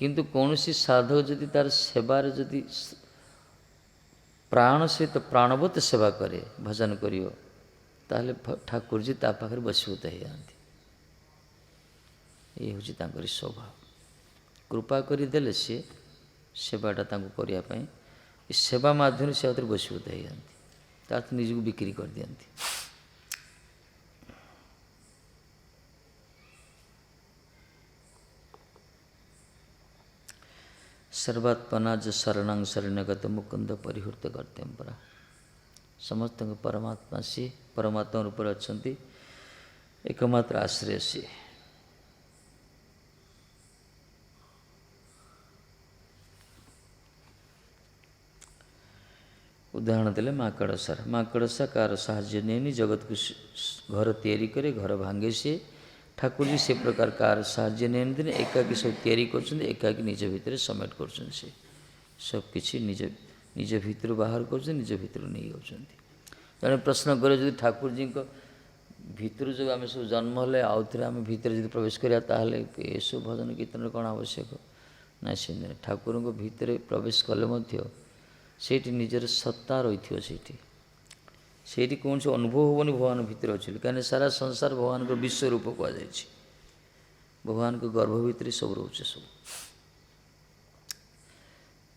କିନ୍ତୁ କୌଣସି ସାଧକ ଯଦି ତାର ସେବାରେ ଯଦି ପ୍ରାଣ ସହିତ ପ୍ରାଣବତ ସେବା କରେ, ଭଜନ କରିବ, ତାହେଲେ ଠାକୁରଜୀ ତା ପାଖରେ ବଶୀଭୂତ ହେଇଯାଆନ୍ତି। ଏଇ ହେଉଛି ତାଙ୍କରି ସ୍ୱଭାବ। କୃପା କରିଦେଲେ ସିଏ ସେବାଟା ତାଙ୍କୁ କରିବା ପାଇଁ, ଏ ସେବା ମାଧ୍ୟମରେ ସେ ଆଉଥରେ ବଶୀଭୂତ ହେଇଯାଆନ୍ତି, ତାର ନିଜକୁ ବିକ୍ରି କରିଦିଅନ୍ତି। ସର୍ବାତ୍ମନା ଯ ଶରଣଂ ଶରଣ୍ୟଗତ ମୁକୁନ୍ଦ ପରିହୃତ କର୍ତ୍ତ୍ୟଂ ପରା। ସମସ୍ତଙ୍କ ପରମାତ୍ମା ସିଏ, ପରମାତ୍ମା ରୂପରେ ଅଛନ୍ତି, ଏକମାତ୍ର ଆଶ୍ରୟ ସିଏ। ଉଦାହରଣ ଦେଲେ ମାଙ୍କଡ଼ସାର। ମାଙ୍କଡ଼ସା କାହାର ସାହାଯ୍ୟ ନିଏନି, ଜଗତକୁ ଘର ତିଆରି କରେ, ଘର ଭାଙ୍ଗେ ସିଏ। ଠାକୁରଜୀ ସେ ପ୍ରକାର କାହାର ସାହାଯ୍ୟ ନିଅନ୍ତିନି, ଏକାକି ସବୁ ତିଆରି କରୁଛନ୍ତି, ଏକାକି ନିଜ ଭିତରେ ସमेଟ କରୁଛନ୍ତି। ସେ ସବୁକିଛି ନିଜ ଭିତରୁ ବାହାର କରୁଛନ୍ତି, ନିଜ ଭିତରୁ ନେଇଯାଉଛନ୍ତି। ଜଣେ ପ୍ରଶ୍ନ କରେ, ଯଦି ଠାକୁରଜୀଙ୍କ ଭିତରୁ ଯେଉଁ ଆମେ ସବୁ ଜନ୍ମ ହେଲେ ଆଉଥରେ ଆମେ ଭିତରେ ଯଦି ପ୍ରବେଶ କରିବା, ତାହେଲେ ଏସବୁ ଭଜନ କୀର୍ତ୍ତନର କ'ଣ ଆବଶ୍ୟକ? ନାଇଁ, ସେମିତି ନାହିଁ। ଠାକୁରଙ୍କ ଭିତରେ ପ୍ରବେଶ କଲେ ମଧ୍ୟ ସେଇଠି ନିଜର ସତ୍ତା ରହିଥିବ। ସେଇଠି କୌଣସି ଅନୁଭବ ହେବନି ଭଗବାନ ଭିତରେ ଅଛନ୍ତି, କାହିଁକିନା ସାରା ସଂସାର ଭଗବାନଙ୍କର ବିଶ୍ୱରୂପ କୁହାଯାଇଛି। ଭଗବାନଙ୍କ ଗର୍ଭ ଭିତରେ ସବୁ ରହୁছে ସବୁ।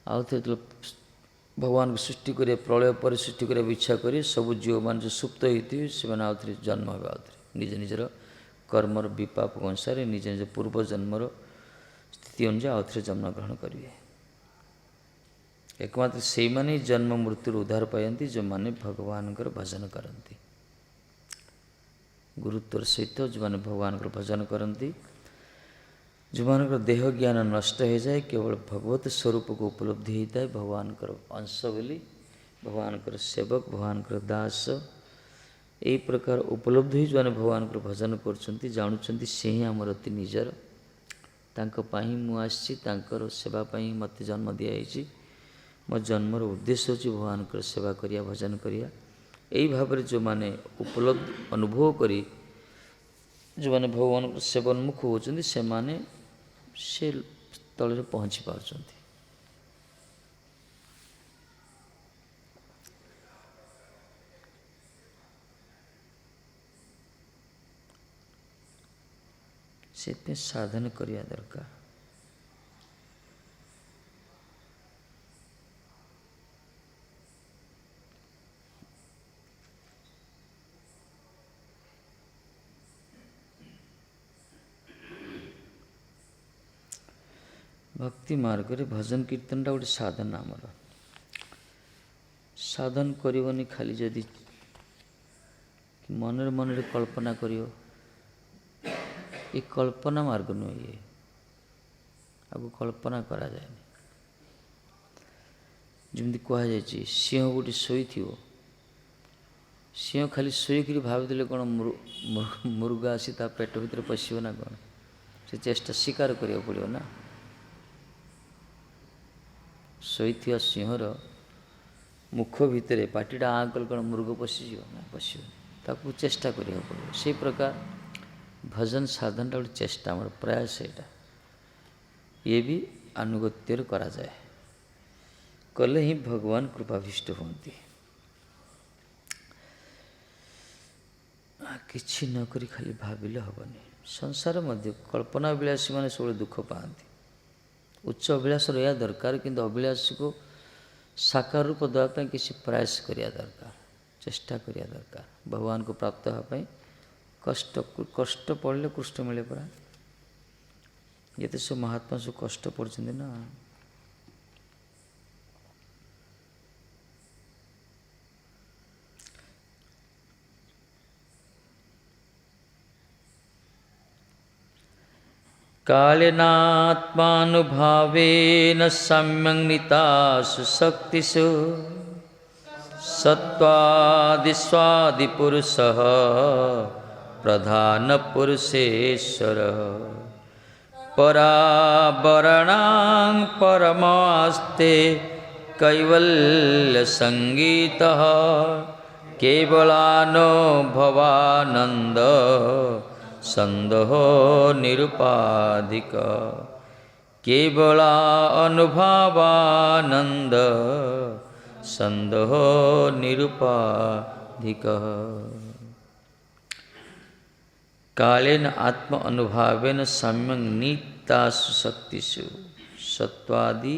ଆଉଥରେ ଯେତେବେଳେ ଭଗବାନଙ୍କୁ ସୃଷ୍ଟି କରିବେ, ପ୍ରଳୟ ପରେ ସୃଷ୍ଟି କରିବାକୁ ଇଚ୍ଛା କରି ସବୁ ଜୀବମାନେ ଯେଉଁ ସୁପ୍ତ ହେଇଥିବେ, ସେମାନେ ଆଉଥରେ ଜନ୍ମ ହେବେ, ଆଉଥରେ ନିଜର କର୍ମର ବିପାକ ଅନୁସାରେ ନିଜ ପୂର୍ବ ଜନ୍ମର ସ୍ଥିତି ଅନୁଯାୟୀ ଆଉଥରେ ଜନ୍ମଗ୍ରହଣ କରିବେ। ଏକମାତ୍ର ସେଇମାନେ ହିଁ ଜନ୍ମ ମୃତ୍ୟୁରୁ ଉଦ୍ଧାର ପାଆନ୍ତି, ଯେଉଁମାନେ ଭଗବାନଙ୍କର ଭଜନ କରନ୍ତି। ଗୁରୁତ୍ୱର ସହିତ ଯେଉଁମାନେ ଭଗବାନଙ୍କର ଭଜନ କରନ୍ତି, ଯେଉଁମାନଙ୍କର ଦେହ ଜ୍ଞାନ ନଷ୍ଟ ହୋଇଯାଏ, କେବଳ ଭଗବତ ସ୍ୱରୂପକୁ ଉପଲବ୍ଧି ହୋଇଥାଏ, ଭଗବାନଙ୍କର ଅଂଶ ବୋଲି, ଭଗବାନଙ୍କର ସେବକ, ଭଗବାନଙ୍କର ଦାସ, ଏହି ପ୍ରକାର ଉପଲବ୍ଧି ହୋଇ ଯେଉଁମାନେ ଭଗବାନଙ୍କର ଭଜନ କରୁଛନ୍ତି, ଜାଣୁଛନ୍ତି ସେ ହିଁ ଆମର ଅତି ନିଜର, ତାଙ୍କ ପାଇଁ ମୁଁ ଆସିଛି, ତାଙ୍କର ସେବା ପାଇଁ ମୋତେ ଜନ୍ମ ଦିଆଯାଇଛି, ମୋ ଜନ୍ମର ଉଦ୍ଦେଶ୍ୟ ହେଉଛି ଭଗବାନଙ୍କର ସେବା କରିବା, ଭଜନ କରିବା। ଏହି ଭାବରେ ଯେଉଁମାନେ ଉପଲବ୍ଧି ଅନୁଭବ କରି ଯେଉଁମାନେ ଭଗବାନଙ୍କର ସେବନ୍ମୁଖ ହେଉଛନ୍ତି, ସେମାନେ ସେ ସ୍ଥଳରେ ପହଞ୍ଚି ପାରୁଛନ୍ତି। से साधन करिया दरकार। भक्ति मार्ग रे भजन कीर्तनटा गोटे साधन आमर। साधन करनी खाली जदि मनरे मनरे कल्पना करियो, ये कल्पना मार्ग नुहे, ये आपको कल्पना करा जाए। जमी कहुई सिंह गोटे शोई, सिंह खाली शोक भाविले कौन मुर्गा आसी ता पेट भीतर पशिव ना कौन, से चेष्टा स्वीकार करिया पड़ो ना। शोईथिया सिंहर मुख भितर पाटीटा आँ कल कौन मुर्ग पशिज ना, पशिव ताकू चेष्टा करिया पड़ो। से प्रकार भजन साधनटा गोटे चेष्टा आमर प्रयास, यहाँ ये भी अनुगत्य करा जाए, कले ही भगवान कृपाभिष्ट होती। किछि न करी खाली भाविले हबनी। संसार मध्य कल्पना अभिलाषी माने सब दुख पाती। उच्च अभिलाष रहा दरकार, किंतु अभिलाष को साकार रूप देवाई किसी प्रयास करिया दरकार, चेष्टा करिया दरकार। भगवान को प्राप्त होगापी कष्ट कष्ट पड़े कृष्ण मिले पड़ा। ये तो सब महात्मा सब कष्ट पड़ते ना। कालेनात्मानुभावेन सम्यं नीतासु शक्तिषु सत्त्वादिस्वादिपुरुषः प्रधानपुरुषेश्वरः परावरणां परमास्ते कैवल्यसङ्गीतः केवलानुभवानन्द संदोह निरुपाधिक केवला अनुभवानंद संदोह निरुपाधिक। कालेन आत्म अनुभावेन सम्यक नीतासु शक्तिषु सत्वादि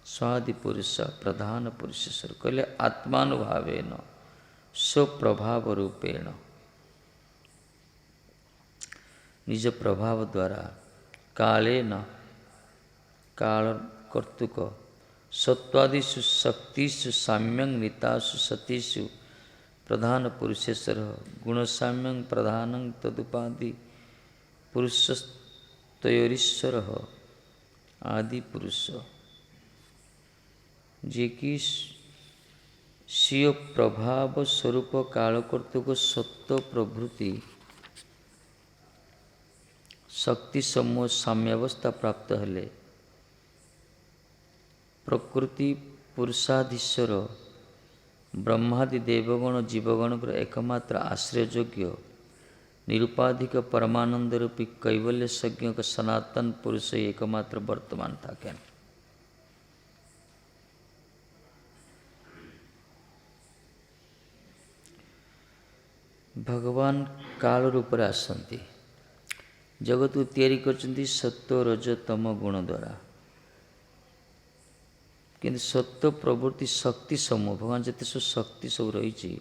स्वादि पुरुष प्रधान पुरुषेश्वर कहले आत्मानुभावेन स्वप्रभाव रूपेण निज प्रभाव द्वारा कालेन काल कर्तुक सत्वादिषु शक्तिषु साम्यं नीतासु सतीषु प्रधान पुरुषेश्वर गुणसाम्यं प्रधानं तदुपाधि पुरुषस्तयोरीश्वर आदि पुरुष जे कि स्वीय प्रभाव स्वरूप कालकर्तुक सत्व प्रभृति शक्ति समूह साम्यावस्था प्राप्त हेले प्रकृति पुरुषाधीश्वर ब्रह्मादि देवगण जीवगण पर एकमात्र आश्रययोग्य निरुपाधिक परमानंद रूपी कैवल्य संज्ञ का सनातन पुरुष ही एकमात्र वर्तमान था। क्या भगवान काल रूप आसती जगत को तैयारी करछन्ति सत्व रज तम गुण द्वारा, किंतु सत्व प्रवृत्ति शक्ति समूह भगवान जिते सब शक्ति सब रही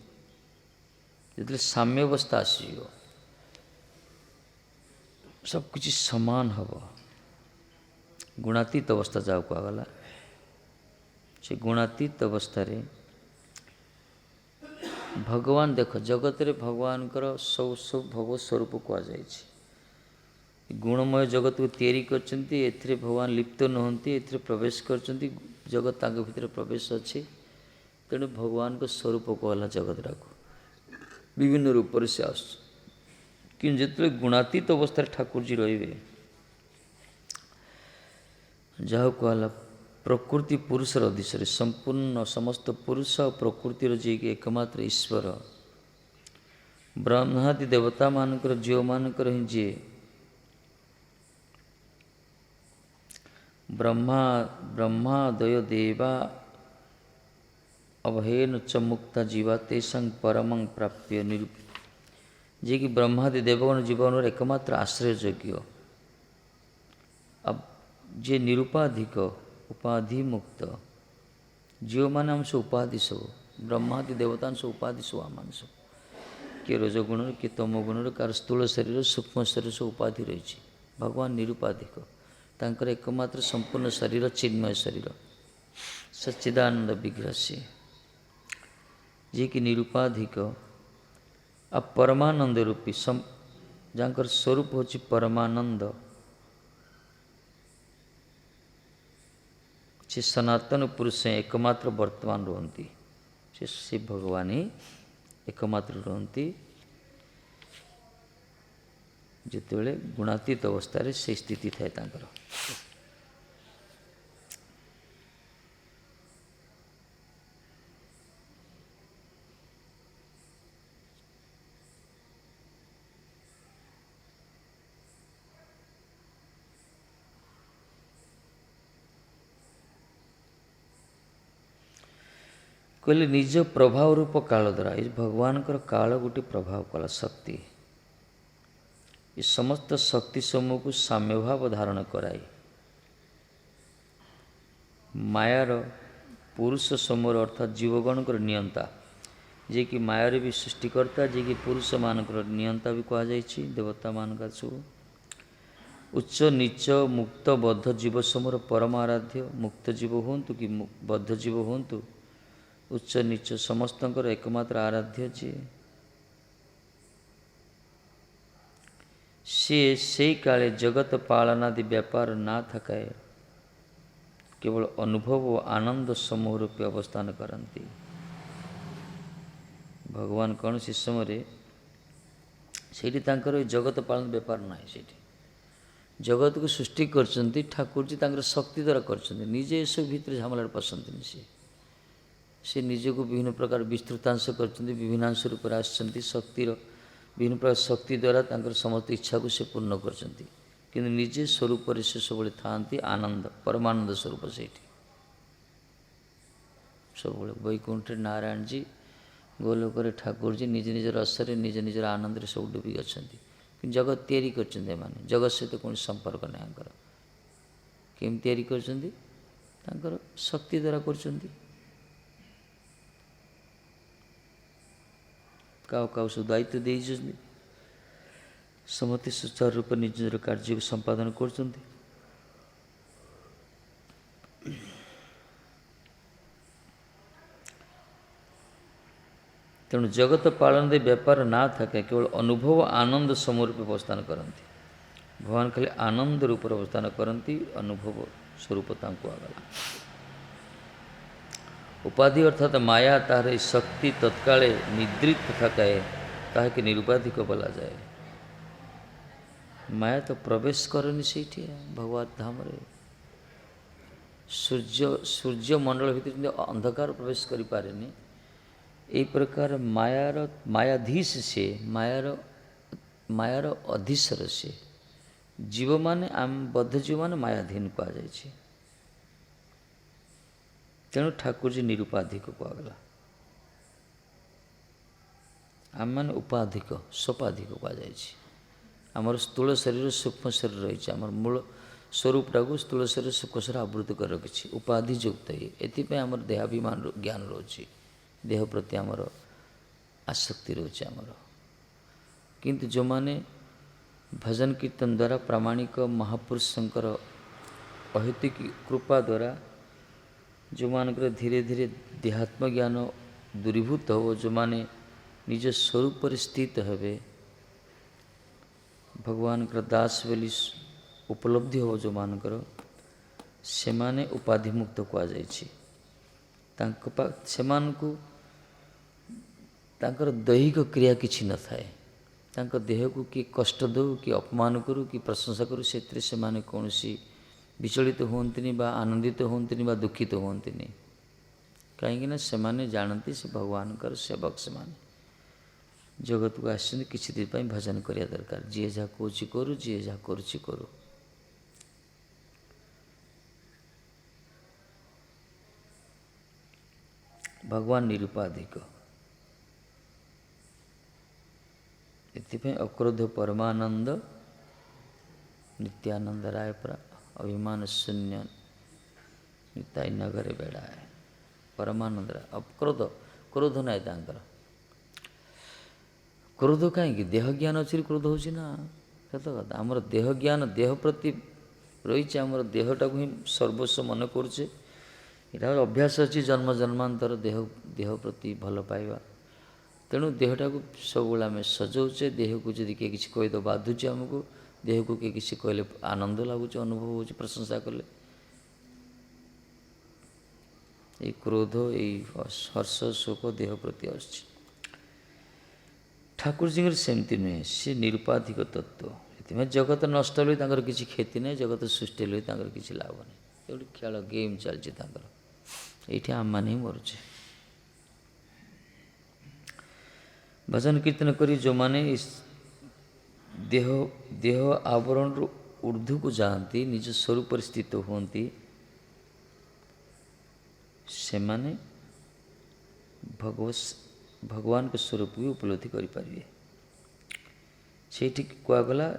जो साम्यावस्था आसो सबकि समान हम गुणातीत अवस्था जाओ कहगला से गुणातीत अवस्था रे भगवान देख जगत रे भगवान सब सब भगवत स्वरूप कहुई गुणमय जगत को तैयारी करछन्ति एथिरे भगवान लिप्त नहंती एथिरे प्रवेश करछन्ति जगत तांग भितर प्रवेश अच्छी तेणु भगवान को स्वरूप कहला जगत राको विभिन्न रूप से आस कि जिते गुणातीत अवस्था ठाकुर जी रे जहाँ कहला प्रकृति पुरुषर अधीशर संपूर्ण समस्त पुरुष और प्रकृतिर जी एकमात्र ईश्वर ब्रह्मादि देवता मानकर जीव मानकर ही जी ब्रह्मादय देवा अभयन च मुक्ता जीवा तेषां परमं प्राप्य जे कि ब्रह्मादि देवगण जीवन एकमात्र आश्रययोग्य। अब जे निरुपाधिक उपाधि मुक्त जीव मैंने हम सब उपाधि सब ब्रह्मादि देवता सब उपाधि सब आम सब किए रजगुण किए तम गुण कार स्थूल शरीर सूक्ष्म शरीर सब उपाधि रही। भगवान निरुपाधिक तांकर एकमात्र संपूर्ण शरीर चिन्मय शरीर सच्चिदानंद विग्रह से जी कि निरुपाधिक आ परमानंद रूपी जहाँकर स्वरूप होची परमानंद से सनातन पुरुष एकमात्र वर्तमान रुहंती से भगवान ही एकमात्र रुहंती जितेबले गुणातीत अवस्था से स्थिति थाए तांकर। कहले निज प्रभाव रूप काल द्वारा ये भगवान काल गोटे प्रभाव कला शक्ति ये समस्त शक्ति समूह को साम्य भाव धारण कराई मायार पुरुष समूह अर्थात जीवगण नियंता जे कि मायार भी सृष्टिकर्ता जे कि पुरुष मानकर नियंता भी कहुई देवता मान सब उच्च नीच मुक्त बद्ध जीव समूह परम आराध्य मुक्त जीव हूँ कि बद्ध जीव हूँ उच्च नीच समस्तंकर एकमात्र आराध्य जी से काले जगत पालनादि व्यापार ना थकाए केवल अनुभव और आनंद समूह रूपे अवस्थान करती। भगवान कौन से समय से जगत पालन व्यापार ना से जगत को सृष्टि करचंती ठाकुर जी शक्ति द्वारा करचंती निजे ये सब भीतर झमेला पसंद से निजे को विभिन्न प्रकार विस्तृतांश करचंती विभिन्नांश रूप आसचंती शक्तिर विभिन्न प्रकार शक्ति द्वारा समस्त इच्छा को से पूर्ण करचंती किंतु निजे स्वरूप से सब था आनंद परमानंद स्वरूप से सब वैकुंठ नारायण जी गोलोक ठाकुर जी निज निज रसरे निज निजर आनंद सब डूबी अच्छा जगत तैयारी करचंती माने जगत सहित कौन संपर्क नहीं केम तैयारी करचंती तांकर शक्ति द्वारा करचंती क्या सब दायित्व दे समस्त सुचारू रूप निज निज कार्य को संपादन करचंती। तेणु जगत पालन दे व्यापार ना থাকে केवल अनुभव आनंद समूह रूप अवस्थान करती भगवान खाली आनंद रूप अवस्थान करती अनुभव स्वरूप तांको आगला उपाधि अर्थात माया तार शक्ति तत्काले निद्रित थाकाए ताके निरुपाधिक बोला जाए। माया तो प्रवेश करनी से भगवत धाम रे सूर्य मंडल भीतर अंधकार प्रवेश करि पारेनी यही प्रकार मायाधीश से मायार अधीश्वर से जीव माने आम बद्ध जीव माने मायाधीन कहुई तेणु ठाकुर जी निरुपाधिक कहगला आम मैंने उपाधिक सोपाधिक कहुई आमर स्थूल शरीर सूक्ष्म शरीर रही आम मूल स्वरूपटा को स्थूल शरीर सूक्ष्म शरीर आवृत कर रखी उपाधि युक्त ये आम देहाभिमान ज्ञान रोचे देह प्रति आमर आसक्ति रोचे आमर किंतु जो माने भजन कीर्तन द्वारा प्रामाणिक महापुरुष शंकर अहेतुक कृपा द्वारा जो मानकर धीरे धीरे देहात्म ज्ञान दूरीभूत हो जो माने निज स्वरूप पर स्थित हेबे भगवान दास बोली उपलब्धि हो जो मानकर से माने उपाधि मुक्त कहुई तांकर दैहिक क्रिया किछि न थाए तांकर देह को कि कष्ट दो कि अपमान करूँ कि प्रशंसा करूँ से माने कौनसी विचलित होंतनी बा आनंदित होंतनी बा दुखित होंतनी कहीं से माने जानती से भगवान कर सेवक से माने जगत को आस किसी दिन भजन करिया दरकार जी जहाँ कौच करू जी जहाँ करुच्ची करू भगवान निरुपाधिक एथिपाई अक्रोध परमानंद नित्यानंद राय परा अभिमान शून्य निताई नगरे बेड़ाए परमानंद राय अक्रोध क्रोध ना क्रोध कहीं देह ज्ञान अच्छी क्रोध हो सत कथा आमर देह ज्ञान देह प्रति रही आमर देहटा को ही सर्वस्व मन करुचे यहाँ अभ्यास अच्छी जन्म जन्मांतर देह प्रति भल पाइबा तेणु देहटा को सब आम सजाऊे देह को जदि किए किसी कहीद बाधुचे आमको देह को किए किसी कहले आनंद लगुच अनुभव हो प्रशंसा कले ये क्रोध ये हर्ष शोक देह प्रति आस ठाकुर जी सेमती नुहे सी निरुपाधिक तत्व ये जगत नष्ट हेल्ले किसी क्षति ना जगत सृष्टि हेल्ले किसी लाभ नहीं ये खेल गेम चलती ये आम मान ही मरुचे भजन कीर्तन करी जो माने इस देह देह आवरण ऊर्ध्व को जाती निज स्वरूप स्थित होती से माने भगवान के स्वरूप भी उपलब्धि करें से कहगला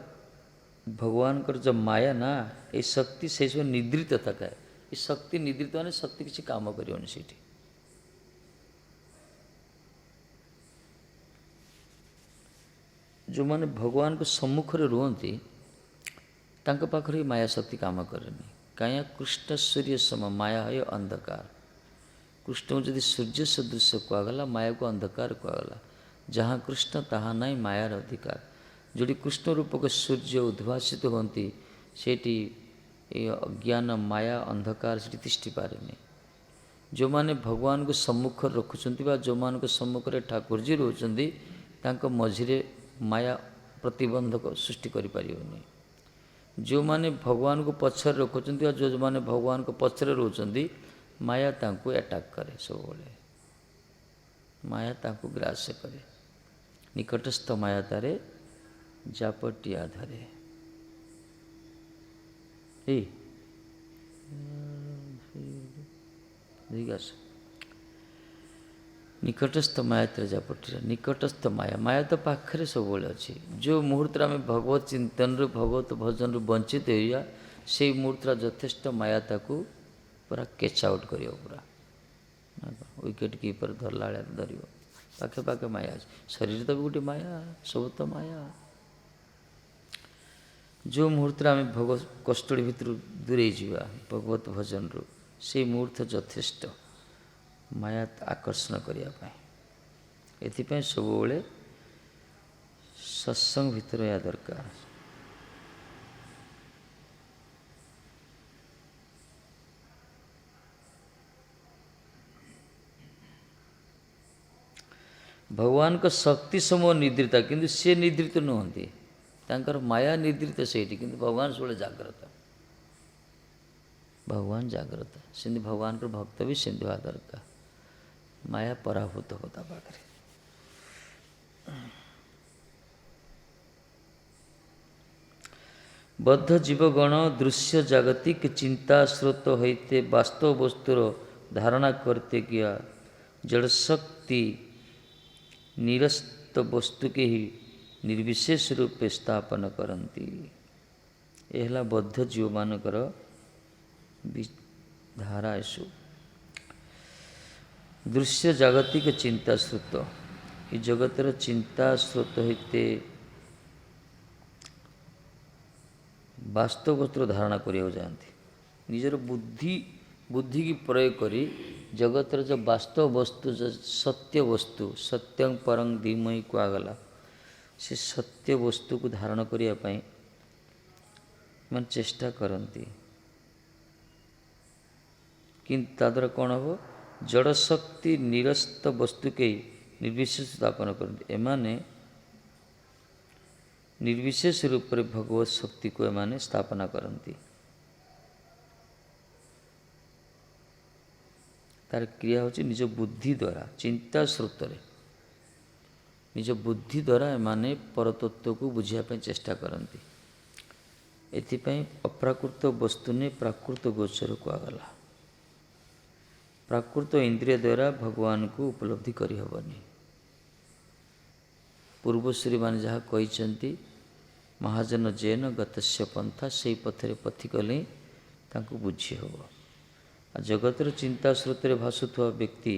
भगवान कर जब माया ना ये शक्ति से सब निद्रित था क्या ये शक्ति निद्रित माने शक्ति किसी काम कर जो माने भगवान को सम्मुख में रुहति पाखरे माया शक्ति काम करेनि कहीं कृष्ण सूर्य सम माया है अंधकार कृष्ण जदि सूर्य सदृश कहगला माया को अंधकार कहगला जहाँ कृष्ण तहाँ नहीं मायार अधिकार जोड़ी कृष्ण रूपक सूर्य उद्भासित होती सेठी अज्ञान माया अंधकार से तिष्ठि पारे जो माने भगवान को सम्मुख रखुंट जो मान सम्मुख ठाकुर जी रोचंती मझिरे माया प्रतिबंधक सृष्टि करें जो माने भगवान को पछर रखुंट जो माने भगवान को पछरे रोचंती माया तांको अटैक करे सब माया तांको ग्रास करे निकटस्थ माया तारे जापटिया धरे निकटस्थ माया तेरे जापटिया निकटस्थ माया माया तो पाखरे सब अच्छी जो मुहूर्त आम भगवत चिंतन भगवत भजन वंचित होइया से मुहूर्त यथेष्ट माया ताकू पूरा कैच आउट कर पूरा विकेट कीपर धरला धर पाखे पाखे माया शरीर तो भी गोटे माया सब तो माया जो मुहूर्त आम भगवत कष्टड़ी भितर दूरे जावा भगवत भजन रू से मुहूर्त यथेष्ट माया आकर्षण करने एथिपाई सब बेले सत्संग भितर या दरकार भगवान को शक्ति समूह निद्रित किंतु सी निद्रित नुहति माया निद्रित से भगवान सब जाग्रत भगवान जाग्रत सेमती भगवान को भक्त भी सेमती हवा दरकार माया पराभूत होता पाखे बद्ध जीवगण दृश्य जागतिक चिंता स्रोत होते वास्तव वस्तुर धारणा करते किया जड़ शक्ति निरस्त वस्तु के ही निर्विशेष रूपे स्थापन करती यह बद्ध जीव मानकर धारा यशु दृश्य जागतिक चिंता स्रोत ये जगतर चिंता स्रोत होते वास्तव वस्तु धारणा करिया जाती निजर बुद्धि की प्रयोग करी जगतर जो वास्तव वस्तु जो सत्य वस्तु सत्यं परं धीमहि कहगला से सत्य वस्तु को धारण करने मैं चेष्टा करती किंतु ताद्वारा कौन हम जड़ शक्ति निरस्त वस्तु के निर्विशेष स्थापन करते एमाने निर्विशेष रूप से भगवत शक्ति को एमाने स्थापना करती तार क्रिया होची निज बुद्धि द्वारा चिंता स्रोत निज बुद्धि द्वारा एमाने परतत्व को बुझापी चेष्टा करती एथिपाई अप्राकृत वस्तु ने प्राकृत गोचर कहगला प्राकृत इंद्रिय द्वारा भगवान को उपलब्धि करहबनी ପୂର୍ବଶ୍ରୀ ମାନେ ଯାହା କହିଛନ୍ତି ମହାଜନ ଜେନ ଗତସ୍ୟ ପନ୍ଥା, ସେଇ ପଥରେ ପଥି କଲେ ହିଁ ତାଙ୍କୁ ବୁଝି ହେବ। ଆଉ ଜଗତର ଚିନ୍ତା ସ୍ରୋତରେ ଭାସୁଥିବା ବ୍ୟକ୍ତି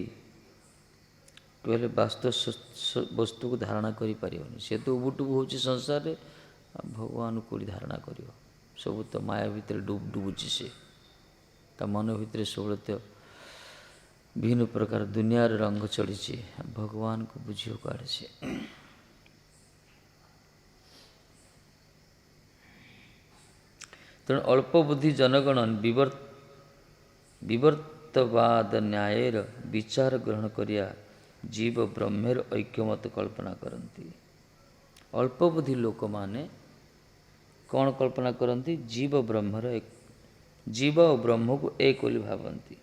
କହିଲେ ବାସ୍ତବ ବସ୍ତୁକୁ ଧାରଣା କରିପାରିବନି। ସେ ତ ଉବୁଟୁବୁ ହେଉଛି ସଂସାରରେ, ଆଉ ଭଗବାନ କେଉଁଠି ଧାରଣା କରିବ? ସବୁ ତ ମାୟା ଭିତରେ ଡୁବୁଛି। ସେ ତା ମନ ଭିତରେ ସବୁବେଳେ ତ ବିଭିନ୍ନ ପ୍ରକାର ଦୁନିଆର ରଙ୍ଗ ଚଢ଼ିଛି। ଭଗବାନଙ୍କୁ ବୁଝିବ କୁଆଡ଼େ ସେ? ତେଣୁ ଅଳ୍ପ ବୁଦ୍ଧି ଜନଗଣ ବିବର୍ତ୍ତବାଦ ନ୍ୟାୟର ବିଚାର ଗ୍ରହଣ କରିବା ଜୀବ ବ୍ରହ୍ମର ଐକ୍ୟମତ କଳ୍ପନା କରନ୍ତି। ଅଳ୍ପ ବୁଦ୍ଧି ଲୋକମାନେ କ'ଣ କଳ୍ପନା କରନ୍ତି? ଜୀବ ଓ ବ୍ରହ୍ମକୁ ଏକ ବୋଲି ଭାବନ୍ତି।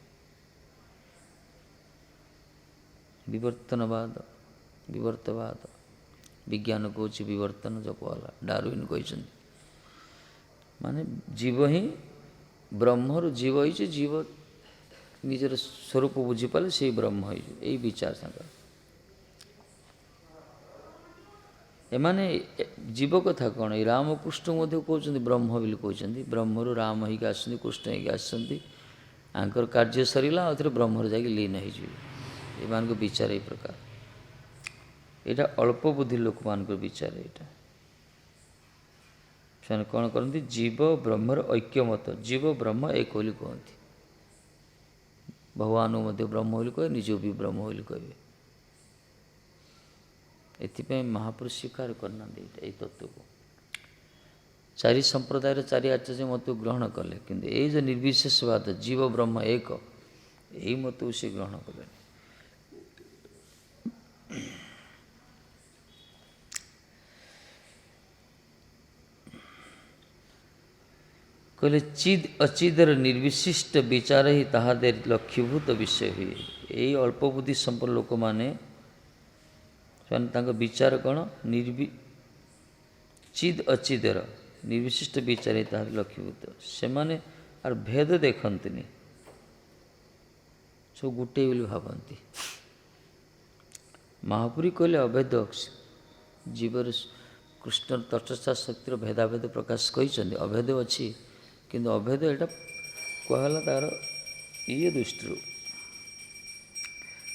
ବିବର୍ତ୍ତବାଦ ବିଜ୍ଞାନ କହୁଛି ବିବର୍ତ୍ତନ ଜପବାଲା ଡାରୱିନ୍ କହିଛନ୍ତି। ମାନେ ଜୀବ ହିଁ ବ୍ରହ୍ମରୁ ଜୀବ ହେଇଛି, ଜୀବ ନିଜର ସ୍ୱରୂପ ବୁଝିପାରିଲେ ସେଇ ବ୍ରହ୍ମ ହେଇଯିବ, ଏଇ ବିଚାର ତାଙ୍କର। ଏମାନେ ଜୀବ କଥା କ'ଣ, ଏଇ ରାମକୃଷ୍ଣ ମଧ୍ୟ କହୁଛନ୍ତି ବ୍ରହ୍ମ ବୋଲି କହୁଛନ୍ତି। ବ୍ରହ୍ମରୁ ରାମ ହେଇକି ଆସୁଛନ୍ତି, କୃଷ୍ଣ ହେଇକି ଆସୁଛନ୍ତି। ଆଙ୍କର କାର୍ଯ୍ୟ ସରିଲା, ଆଉ ଥରେ ବ୍ରହ୍ମରୁ ଯାଇକି ଲୀନ ହେଇଯିବେ। ଏମାନଙ୍କ ବିଚାର ଏଇ ପ୍ରକାର। ଏଇଟା ଅଳ୍ପ ବୁଦ୍ଧି ଲୋକମାନଙ୍କର ବିଚାର। ଏଇଟା ସେମାନେ କ'ଣ କରନ୍ତି? ଜୀବ ବ୍ରହ୍ମର ଐକ୍ୟମତ, ଜୀବ ବ୍ରହ୍ମ ଏକ ବୋଲି କୁହନ୍ତି। ଭଗବାନଙ୍କୁ ମଧ୍ୟ ବ୍ରହ୍ମ ବୋଲି କହିବେ, ନିଜକୁ ବି ବ୍ରହ୍ମ ବୋଲି କହିବେ। ଏଥିପାଇଁ ମହାପୁରୁଷ ସ୍ୱୀକାର କରିନାହାନ୍ତି ଏଇ ତତ୍ତ୍ୱକୁ। ଚାରି ସମ୍ପ୍ରଦାୟର ଚାରି ଆଚାର୍ଯ୍ୟ ମତକୁ ଗ୍ରହଣ କଲେ, କିନ୍ତୁ ଏଇ ଯେଉଁ ନିର୍ବିଶେଷବାଦ ଜୀବ ବ୍ରହ୍ମ ଏକ, ଏଇ ମତକୁ ସେ ଗ୍ରହଣ କଲେନି। କହିଲେ ଚିଦ୍ ଅଚିଦର ନିର୍ବିଶିଷ୍ଟ ବିଚାର ହିଁ ତାହାদের ଲକ୍ଷ୍ୟଭୂତ ବିଷୟ ହୁଏ। ଏଇ ଅଳ୍ପ ବୁଦ୍ଧି ସମ୍ପନ୍ନ ଲୋକମାନେ ସେମାନେ ତାଙ୍କ ବିଚାର କ'ଣ? ଚିଦ୍ ଅଚିଦର ନିର୍ବିଶିଷ୍ଟ ବିଚାର ହିଁ ତାହାର ଲକ୍ଷ୍ୟଭୂତ। ସେମାନେ ଆଉ ଭେଦ ଦେଖନ୍ତିନି, ସବୁ ଗୋଟିଏ ବୋଲି ଭାବନ୍ତି। ମହାପୁରୀ କହିଲେ ଅଭେଦ ଜୀବର କୃଷ୍ଣର ତଟସ୍ଥା ଶକ୍ତିର ଭେଦାଭେଦ ପ୍ରକାଶ କହିଛନ୍ତି। ଅଭେଦ ଅଛି, କିନ୍ତୁ ଅଭେଦ ଏଇଟା କୁହାଗଲା ତାର ଇଏ ଦୃଷ୍ଟିରୁ।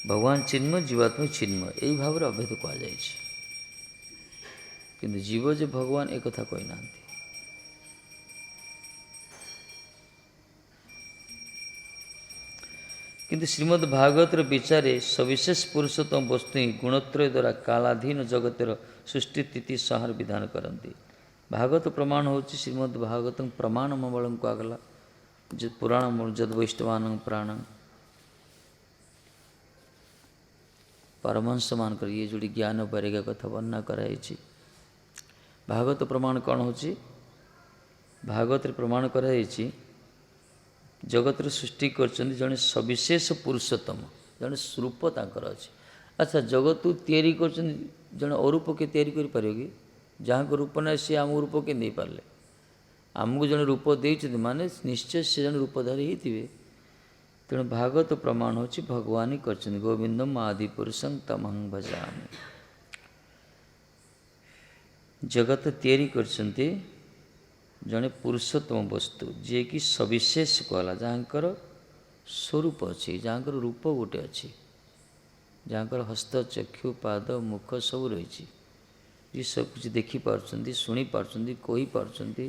ଭଗବାନ ଚିନ୍ମୟ, ଜୀବାତ୍ମା ଚିନ୍ମୟ, ଏଇ ଭାବରେ ଅଭେଦ କୁହାଯାଇଛି। କିନ୍ତୁ ଜୀବ ଯେ ଭଗବାନ ଏ କଥା କହିନାହାନ୍ତି। କିନ୍ତୁ ଶ୍ରୀମଦ୍ ଭାଗବତର ବିଚାରେ ସବିଶେଷ ପୁରୁଷୋତ୍ତମ ବସ୍ତୁ ହିଁ ଗୁଣତ୍ରୟ ଦ୍ୱାରା କାଳାଧୀନ ଜଗତର ସୃଷ୍ଟି ସ୍ଥିତି ସଂହାର ବିଧାନ କରନ୍ତି। ଭାଗବତ ପ୍ରମାଣ ହେଉଛି ଶ୍ରୀମଦ୍ ଭାଗବତ ପ୍ରମାଣ ମଙ୍ଗଳଂ କୁହାଗଲା। ପୁରାଣ ଯଦ୍ ବୈଷ୍ଣବାନଂ ପ୍ରାଣ, ପରମହଂସମାନଙ୍କର ଇଏ ଯୋଡ଼ି ଜ୍ଞାନ ବୈରାଗ୍ୟ କଥା ବର୍ଣ୍ଣନା କରାଯାଇଛି। ଭାଗବତ ପ୍ରମାଣ କ'ଣ ହେଉଛି? ଭାଗବତରେ ପ୍ରମାଣ କରାଯାଇଛି ଜଗତର ସୃଷ୍ଟି କରିଛନ୍ତି ଜଣେ ସବିଶେଷ ପୁରୁଷୋତ୍ତମ, ଜଣେ ରୂପ ତାଙ୍କର ଅଛି। ଆଚ୍ଛା, ଜଗତକୁ ତିଆରି କରିଛନ୍ତି ଜଣେ ଅରୂପ କିଏ ତିଆରି କରିପାରିବ କି? ଯାହାଙ୍କ ରୂପ ନାହିଁ ସିଏ ଆମକୁ ରୂପ କେମିତି ଦେଇପାରିଲେ? ଆମକୁ ଜଣେ ରୂପ ଦେଇଛନ୍ତି ମାନେ ନିଶ୍ଚୟ ସେ ଜଣେ ରୂପଧାରୀ ହେଇଥିବେ। ତେଣୁ ଭାଗବତ ପ୍ରମାଣ ହେଉଛି ଭଗବାନ ହିଁ କରିଛନ୍ତି। ଗୋବିନ୍ଦମ୍ ଆଦି ପୁରୁଷଂ ତମହଂ ଭଜାମି। ଜଗତ ତିଆରି କରିଛନ୍ତି ଜଣେ ପୁରୁଷୋତ୍ତମ ବସ୍ତୁ, ଯିଏକି ସବିଶେଷ କୁହାଗଲା, ଯାହାଙ୍କର ସ୍ୱରୂପ ଅଛି, ଯାହାଙ୍କର ରୂପ ଗୋଟେ ଅଛି, ଯାହାଙ୍କର ହସ୍ତ ଚକ୍ଷୁ ପାଦ ମୁଖ ସବୁ ରହିଛି, ଯିଏ ସବୁକିଛି ଦେଖିପାରୁଛନ୍ତି, ଶୁଣିପାରୁଛନ୍ତି, କହିପାରୁଛନ୍ତି।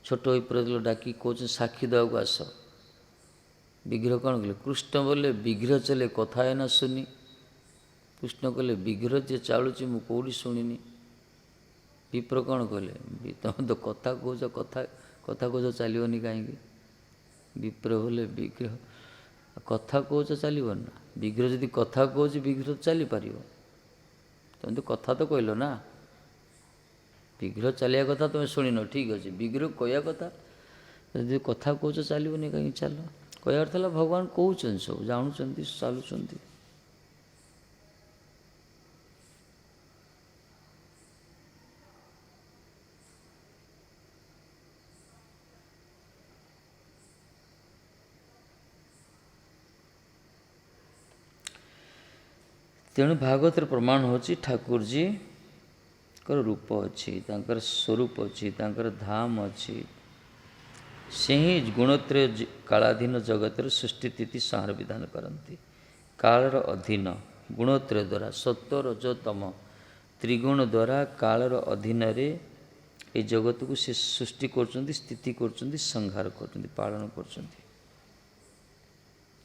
ଛୋଟ ହୋଇପଡ଼ିଲେ ଡାକି କହୁଛନ୍ତି ସାକ୍ଷୀ ଦେବାକୁ ଆସ। ବିଗ୍ରହ କ'ଣ କଲେ? କୃଷ୍ଣ ବୋଲେ ବିଗ୍ରହ ଚାଲେ କଥା ଏନା ଶୁନି। କୃଷ୍ଣ କହିଲେ ବିଗ୍ରହ ଯିଏ ଚାଲୁଛି ମୁଁ କେଉଁଠି ଶୁଣିନି। ବିପ୍ର କ'ଣ କହିଲେ? ତମେ ତ କଥା କହୁଛ, କଥା କହୁଛ ଚାଲିବନି କାହିଁକି? ବିପ୍ର ବୋଲେ ବିଗ୍ରହ କଥା କହୁଛ ଚାଲିବନି ନା? ବିଗ୍ରହ ଯଦି କଥା କହୁଛି ବିଗ୍ରହ ଚାଲିପାରିବ? ତମେ ତ କଥା ତ କହିଲ ନା। ବିଗ୍ରହ ଚାଲିବା କଥା ତୁମେ ଶୁଣିନ, ଠିକ୍ ଅଛି। ବିଗ୍ରହ କହିବା କଥା, ଯଦି କଥା କହୁଛ ଚାଲିବନି କାହିଁକି? ଚାଲ। କହିବା ଅର୍ଥ ହେଲା ଭଗବାନ କହୁଛନ୍ତି, ସବୁ ଜାଣୁଛନ୍ତି, ଚାଲୁଛନ୍ତି। ତେଣୁ ଭାଗବତର ପ୍ରମାଣ ହେଉଛି ଠାକୁରଜୀଙ୍କର ରୂପ ଅଛି, ତାଙ୍କର ସ୍ୱରୂପ ଅଛି, ତାଙ୍କର ଧାମ ଅଛି। ସେ ହିଁ ଗୁଣତ୍ରୟ କାଳାଧୀନ ଜଗତର ସୃଷ୍ଟି ସ୍ଥିତି ସଂହାର ବିଧାନ କରନ୍ତି। କାଳର ଅଧୀନ ଗୁଣତ୍ରୟ ଦ୍ୱାରା ସତ୍ୟ ରଜ ତମ ତ୍ରିଗୁଣ ଦ୍ୱାରା କାଳର ଅଧୀନରେ ଏ ଜଗତକୁ ସେ ସୃଷ୍ଟି କରୁଛନ୍ତି, ସ୍ଥିତି କରୁଛନ୍ତି, ସଂହାର କରୁଛନ୍ତି, ପାଳନ କରୁଛନ୍ତି।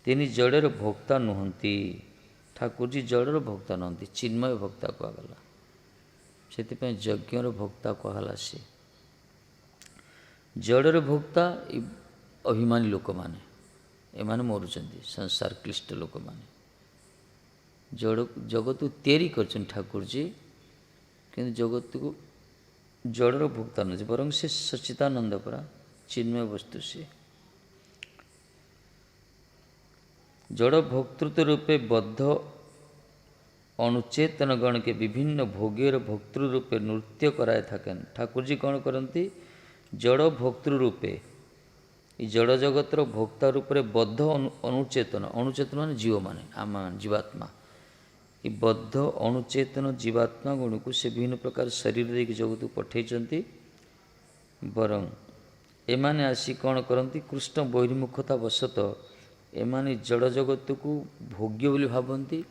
ତିନି ଜଡ଼ର ଭୋକ୍ତା ନୁହନ୍ତି। ଠାକୁରଜୀ ଜଡ଼ର ଭୋକ୍ତା ନୁହନ୍ତି, ଚିନ୍ମୟ ଭୋକ୍ତା କୁହାଗଲା। ସେଥିପାଇଁ ଯଜ୍ଞର ଭୋକ୍ତା କୁହାଗଲା। ସେ ଜଡ଼ର ଭୋକ୍ତା ଏ ଅଭିମାନୀ ଲୋକମାନେ, ଏମାନେ ମରୁଛନ୍ତି, ସଂସାର କ୍ଲିଷ୍ଟ ଲୋକମାନେ। ଜଗତକୁ ତିଆରି କରିଛନ୍ତି ଠାକୁରଜୀ, କିନ୍ତୁ ଜଗତକୁ ଜଡ଼ର ଭୋକ୍ତା ନୁହନ୍ତି, ବରଂ ସେ ସଚ୍ଚିଦାନନ୍ଦ ପରା, ଚିନ୍ମୟ ବସ୍ତୁ। ସେ जड़ भोक्तृत्व रूपे बद्ध अणुचेतन गण के विभिन्न भोगेर भोक्तृ रूपे नृत्य कराए थकें। ठाकुर जी कौन करती? जड़ भोक्तृ रूपे जड़ जगतर भोक्ता रूप से बद्ध अणुचेतन, अणुचेतन मान जीव माने आम जीवात्मा, ये बद्ध अणुचेतन जीवात्मा गुण को से विभिन्न प्रकार शरीर देख जगत को पठे। बरं एमाने आसी कौन करती? कृष्ण बहिर्मुखता वशत एमाने जड़ जगत को भोग्य बोली भावती,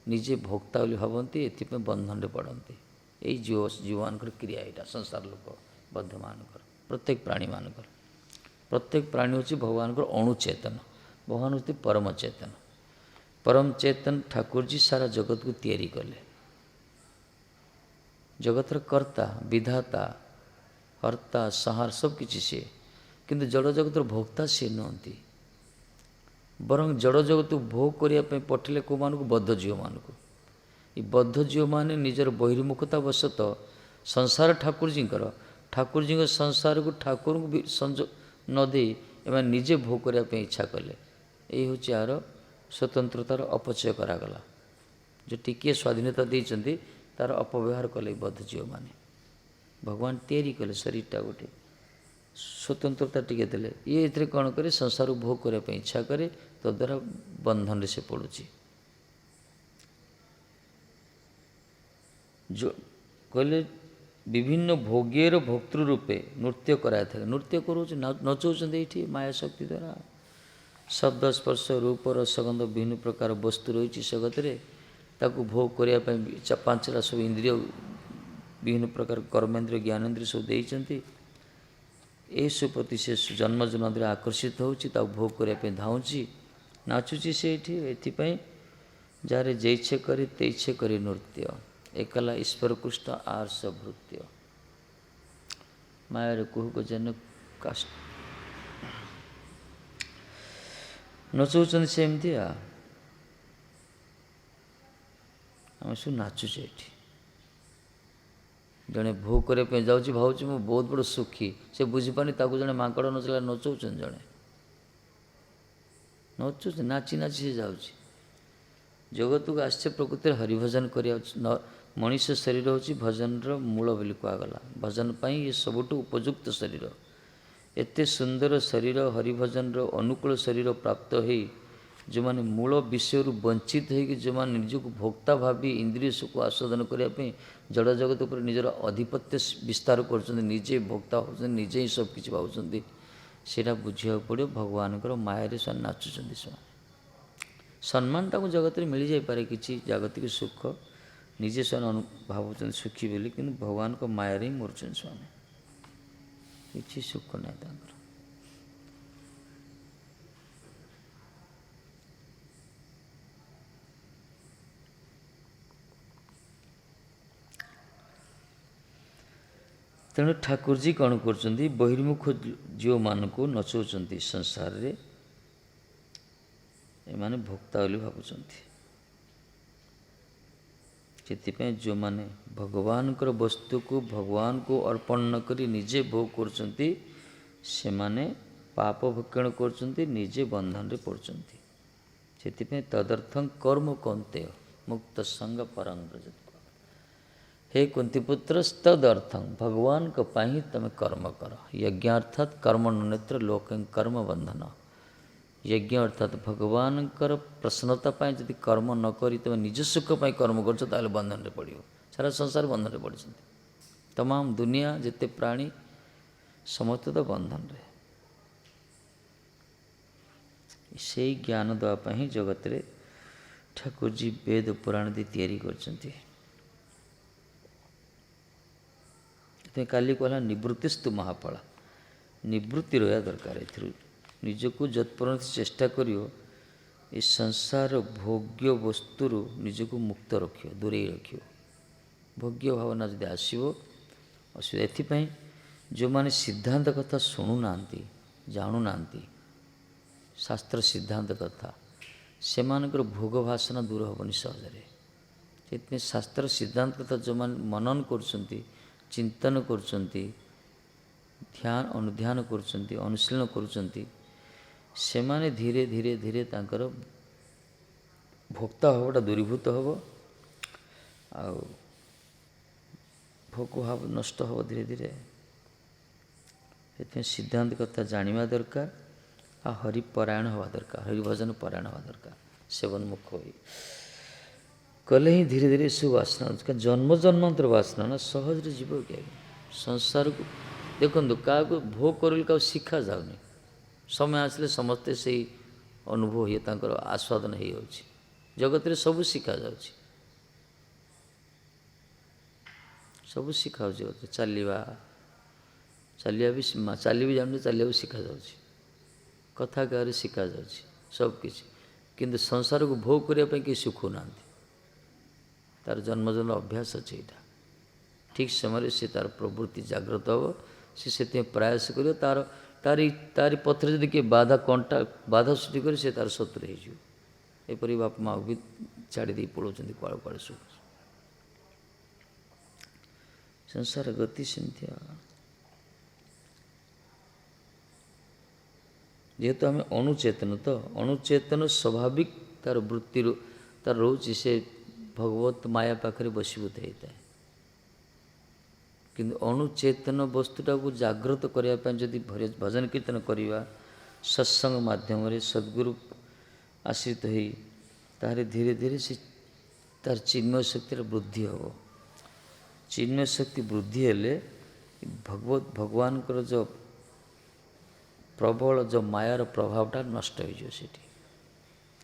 निजे भोक्ता बोली भावती, एथिपाई बंधन पड़ती। यही जीव जीवान क्रिया यहाँ संसार लोक बद्ध मान प्रत्येक प्राणी मान प्रत्येक प्राणी हूँ भगवान अणुचेतन, भगवान हूँ परम चेतन। परम चेतन ठाकुर जी सारा जगत को तैयारी कले, जगतर कर्ता विधाता हर्ता संहार सब किसी सी, किंतु जड़ जगतर भोक्ता सी नुहति। बरं जड़ जगत भोग करने पठिले को मान को बद्ध जीव मान को, ये बद्ध जीव मैंने निजर बहिर्मुखता वशत संसार ठाकुर जी संसार को ठाकुर को भी संजोग न दे एम निजे भोग करने इच्छा कले। यही हूँ यार स्वतंत्रतार अपचय करागला। जो टिके स्वाधीनता देते तार अपव्यवहार कले बद्ध जीव मैंने। भगवान तैयारी कले शरीरटा गोटे स्वतंत्रता टिके देले, ये इतने कौन करे? संसार भोग करने इच्छा करे, तद्वारा बंधन से पड़ुची। जो कहले विभिन्न भोग्यर भोक्तृ रूपे नृत्य कराए थे, नृत्य करो नचौंट ये माया शक्ति द्वारा। शब्द स्पर्श रूप रसगंध विभिन्न प्रकार वस्तु रही जगत में, ताकू भोग करने पांचटा सब इंद्रिय विभिन्न प्रकार कर्मेन्द्रिय ज्ञानेन्द्रिय सब देते। ये सब प्रति से जन्म जन्म आकर्षित होची, भोग करने धाऊँची नाचुची से ये जार जैसे करे तैसे करे नृत्य, एकला ईश्वर कृष्ण आर्ष भृत्य। मायार कुहक जन काष्ट नचौंट सेमती आम सब नाचुचे। जड़े भोग करने जाऊँगी भावुँ मु बहुत बड़ सुखी, से बुझीपानी जड़े माकड़ नचला नचौंट, जड़े नचुच नाची नाची से जाऊँगी जगत को आसছে प्रकृति हरिभजन करिया। मनीष शरीर हूँ भजन मूल बोली कहगला। भजन पाई ये सबुठ उपयुक्त शरीर, एते सुंदर शरीर हरिभजन अनुकूल शरीर प्राप्त हो जो माने मूल विषय वंचित हो, जो माने निजक भोक्ता भावी इंद्रिय सुख आस्वादन करने जड़ जगत पर निजर आधिपत्य विस्तार कर निजे भोक्ता हो, निजे ही सब किसी भावुं सेटा बुझा पड़ो। भगवान माया से नाचुंट से सम्मानटा को जगत में मिल जापे किसी जागतिक सुख निजे से भावुं सुखी बोली, कि भगवान को माया ही मरुचन स्वामी किसी सुख ना। तेणु ठाकुर जी कौन कर बहिर्मुख जीव मान को नचौंट संसार रे, एमाने भोक्ता बोली भावुंट। से जो माने भगवान वस्तु को भगवान को अर्पण न करी निजे भोग करचंती, से माने पाप भक्षण करचंती, निजे बंधन रे पड़चंती। से तदर्थं कर्म कौन्तेय मुक्त संग परं व्रजत। हे कुंतीपुत्र तदर्थं भगवान को पाई तमें कर्म कर। यज्ञार्थात कर्म नेत्र लोक कर्म बंधन। यज्ञ अर्थात भगवानଙ୍କର प्रसन्नता ପାଇଁ ଯଦି कर्म न କରି तुम निज सुख ପାଇଁ कर्म କରୁଛ ତାହେଲେ बंधନରେ पड़िବ। सारा संसार बंधନରେ पड़िଛନ୍ତି। तमाम दुनिया जिते प्राणी समस्त तो बंधन रे। से ज्ञान देवाई ही जगत रे ठाकुर जी वेद पुराण दी तैयारी करछंती। काली कहला निवृत्तिस्तु महाफला। निवृत्ति रहा दरकार। ए निजको जत्पर्यंत चेष्टा करियो ये संसार भोग्य वस्तुर निजको मुक्त रखियो, दूरे रखियो। भोग्य भावना जदि आसो असुविधा। एथिपाई जो माने सिद्धांत कथा शुणुना जानूना शास्त्र सिद्धांत कथा से मानकर भोग वासना दूर हेनी सहजरे। से शास्त्र सिद्धांत कथा जो मान मनन करछंती, चिंतन करछंती, ध्यान अनुध्यान करछंती, अनुशीलन करछंती, से माने धीरे धीरे धीरे तांकर भोक्ता भावटा दूरीभूत होब आ भोग भाव नष्ट हो धीरे धीरे। से सिद्धांत कथा जानिबा दरकार आ हरिपरायण हवा दरकार, हरिभजन परायण हवा दरकार। सेवन मुख हो कले ही धीरे धीरे सब वासना जन्म जन्मांतर वासना ना सहज जीव क्या संसार को देखो क्या भोग कर शिखा जाऊनी। समय आसले समस्ते से अनुभव हुए आस्वादन हो जगत रे सब शिखा जाऊँगी, सब शिखा जगत चलवा चलिया भी चली भी जानते चलिया भी शिखा जाऊँगी, कथा कहरे शिखा जाऊँगी सबकि। किंतु संसार को भोग करने कि सुखु ना तार जन्मजन्म अभ्यास अच्छे यहाँ। ठीक समय से तार प्रवृत्ति जागृत हम से प्रयास कर तार तारी तारी पथरे जदि किए बाधा कंटा बाधा सृष्टि कर तार शत्रु होपरी बाप माँ भी छाड़ी पलाऊँ कुआड़े कुआड़े सब। संसार गति सेमती जेहेतु आम अणुचेतन तो अणुचेतन स्वाभाविक तार वृत्ति तार रोचे से भगवत माया पाखे बसीभूत होता है। किंतु अणुचेतन वस्तुटा को जागृत करने जदि भजन कीर्तन करवा सत्संग माध्यम सद्गुरु आश्रित हो तारे धीरे धीरे से तार चिन्मय शक्ति वृद्धि हम। चिन्मय शक्ति वृद्धि हेले भगवान जो प्रबल जो मायार प्रभावटा नष्ट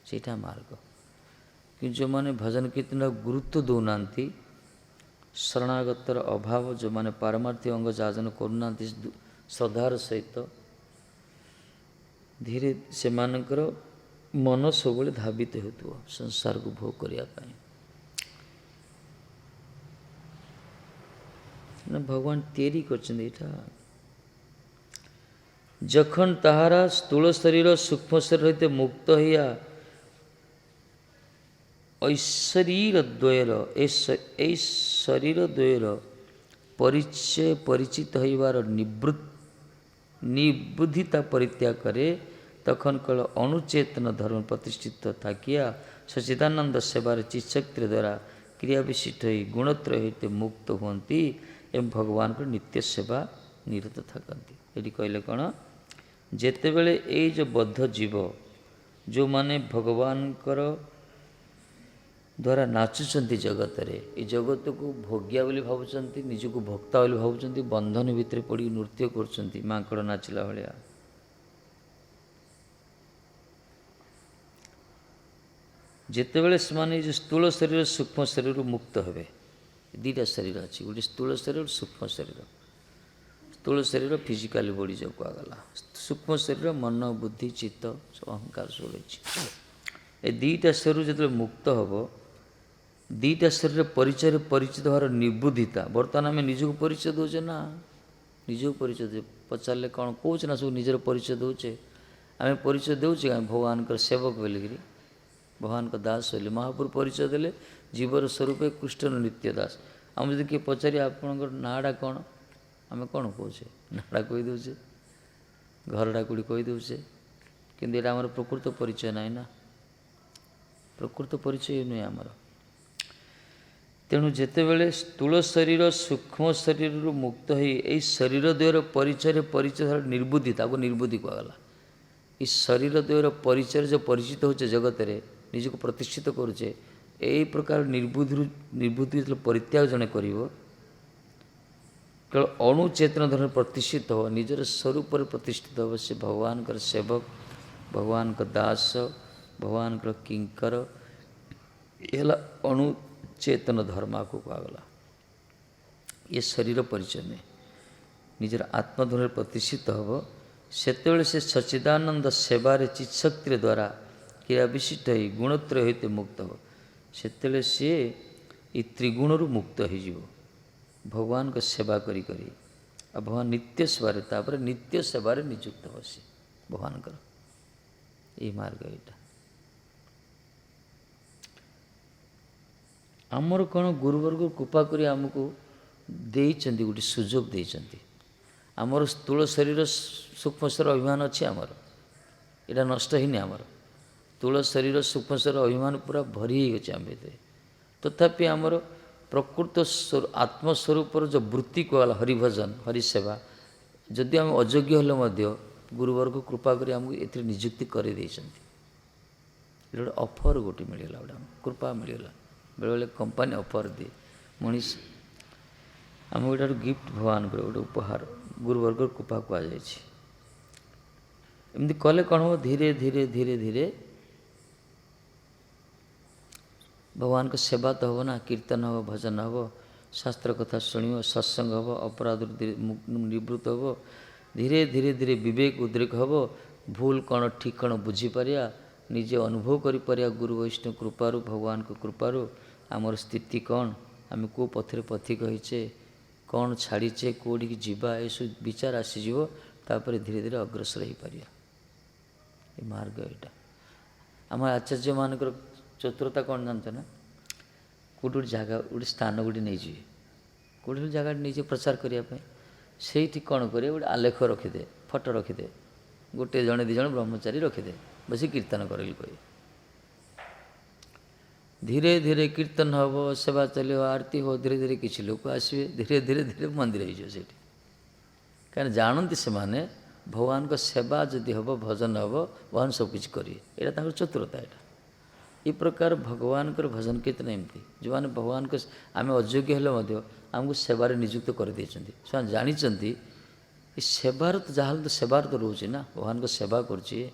होटा मार्ग। कि जो माने भजन कीर्तन गुरुत्व दौना शरणागतर अभाव जो माने पारमार्थिक अंग जाजन करूना श्रद्धार सहित धीरे से मानकर मन सब धावित हो संसार को भोग करने भगवान तैयारी कर जखन ताहारा स्थूल शरीर सूक्ष्म शरीर हईते मुक्त होइया शरीर द्वयर शरीर द्वयर परिचय परिचित होइबार निबुद्धिता परित्याग करे तखन कल अणुचेतन धर्म प्रतिष्ठित थाकिया सच्चिदानंद सेवार चित्शक्ति द्वारा क्रिया विशिष्ट हो गुणत्रय होते मुक्त हुंती एवं भगवान को नित्य सेवा निरत थकती। ये कहले कौन जेते बेले ये जो बद्ध जीव जो माने भगवान द्वारा नाचुंट जगत रे ये जगत को भोग्या बोली भावुंट निजको भक्ता बोली भावुंट बंधन भितर पड़ी नृत्य कर माकड़ नाचिला भाया। जिते बड़े से स्थूल शरीर सूक्ष्म शरीर मुक्त हे दीटा शरीर अच्छी गोटे स्थूल शरीर सूक्ष्म शरीर। स्थूल शरीर फिजिकाली बॉडी जो कहगला, सूक्ष्म शरीर मन बुद्धि चित्त सब अहंकार सब रही। ए दीटा शरीर जो मुक्त हम दीटा शरीर परिचय परिचित हर निर्बुद्धिता बर्तमान आम निजक परिचय दौचे ना निजक परिचय दे पचारे कौन कौच ना सब निजर परिचय दौचे आम परिचय दौचे भगवान सेवक बोलिकी भगवान का दास बोले महापुर परिचय देले जीवर स्वरूप कृष्ण नित्य दास। आम जब किए पचारि आपणकर नाड़ा कौन आम कौन कौचे नाड़ा कहीदे घरटा कौटी कहीदे किंतु यहाँ आम प्रकृत परिचय ना ना प्रकृत परिचय नुहे आमर। तेणु जितेबले स्थूल शरीर सूक्ष्म शरीर मुक्त हो शरीर द्वयर परिचय परिचय निर्बुद्धि ताको निर्बुद्धि कहगला। इस शरीर द्वयर परिचय जो परिचित होचे जगत रे निज को प्रतिष्ठित करुचे यही प्रकार निर्बुद्धि जो परित्याग जड़े कर केवल अणुचेतन धर्म प्रतिष्ठित हो निजर स्वरूप प्रतिष्ठित हो से भगवान का सेवक भगवान का दास भगवान का किंकर ये अणुचेतन धर्म को कहगला ये शरीर परिचय में निजर आत्मधर्म प्रतिष्ठित हो सेतेबेले से सच्चिदानंद सेवार चित्शक्ति द्वारा क्रिया विशिष्ट हो गुणत्रय होते मुक्त हो सेतेबेले सी ये त्रिगुण मुक्त हो भगवान को सेवा करी करी आ भगवान नित्य सेवार तापर नित्य सेवार नियुक्त हो सी भगवान कर ये मार्ग यहाँ आमर कौन गुरुवर्ग कृपा करी आमको देइचंती गोटे सुजोग देइचंती आमर स्थूल शरीर सूक्ष्म शरीर अभिमान अच्छे आमर यहाँ नष्ट ही आमर स्थूल शरीर सूक्ष्म शरीर अभिमान पूरा भरी होचे आम भीतर तथापि आमर प्रकृत आत्मस्वरूप जो वृत्ति कहला हरिभजन हरिसेवा जदि आम अयोग्य हेले गुरुवर्ग कृपा करी आमको ये नियुक्ति कर गोटे ऑफर गोटे मिलला गोटे कृपा मिलला बेले बेले कंपनी ऑफर दिए मनीष आम गोटे गिफ्ट भगवान को गोटे उपहार गुरुवर्ग कृपा कहुई एमती कले कौन हो धीरे धीरे धीरे धीरे भगवान को सेवा तो हो ना कीर्तन हो भजन हो शास्त्र कथा शुणव सत्संग हो अपराध निवृत्त हो धीरे धीरे धीरे विवेक उद्रेक हो भूल कौन ठीक कौन बुझीपारिया निजे अनुभव करिपारिया गुरु वैष्णव कृपारू भगवान को कृपारू आमर स्थिति कौन आम को पथरे पथिक होइचे कौन छाड़ीचे कौटी की जीवा ये सब विचार आसीज तापर धीरे धीरे अग्रसर हो पार ये मार्ग यहाँ आम आचार्य मान चतुरता कौन जानते ना कौट जगह गोटे स्थान गोटे नहीं जी कौट जगह नहीं प्रचार करने से कौन करे गोटे आलेख रखिदे फटो रखिदे गोटे जड़े दिज ब्रह्मचारी रखिदे बस कीर्तन कर कहे धीरे धीरे कीर्तन हम सेवा चलो आरती हो धीरे धीरे किसी लोग आसवे धीरे धीरे धीरे मंदिर हो कहीं जानती से माने भगवान को सेवा जदि हम भजन हम भगवान सबकि करेंगे यहाँ चतुरता यहाँ ये प्रकार भगवान को भजन कीर्तन एमती जो मैंने भगवान को आम अयोग्य हेल्ले आमको सेवार नियुक्त कर से जानते ये सेवार तो जहाँ तो सेवार तो रोचे ना भगवान को सेवा करुच्ची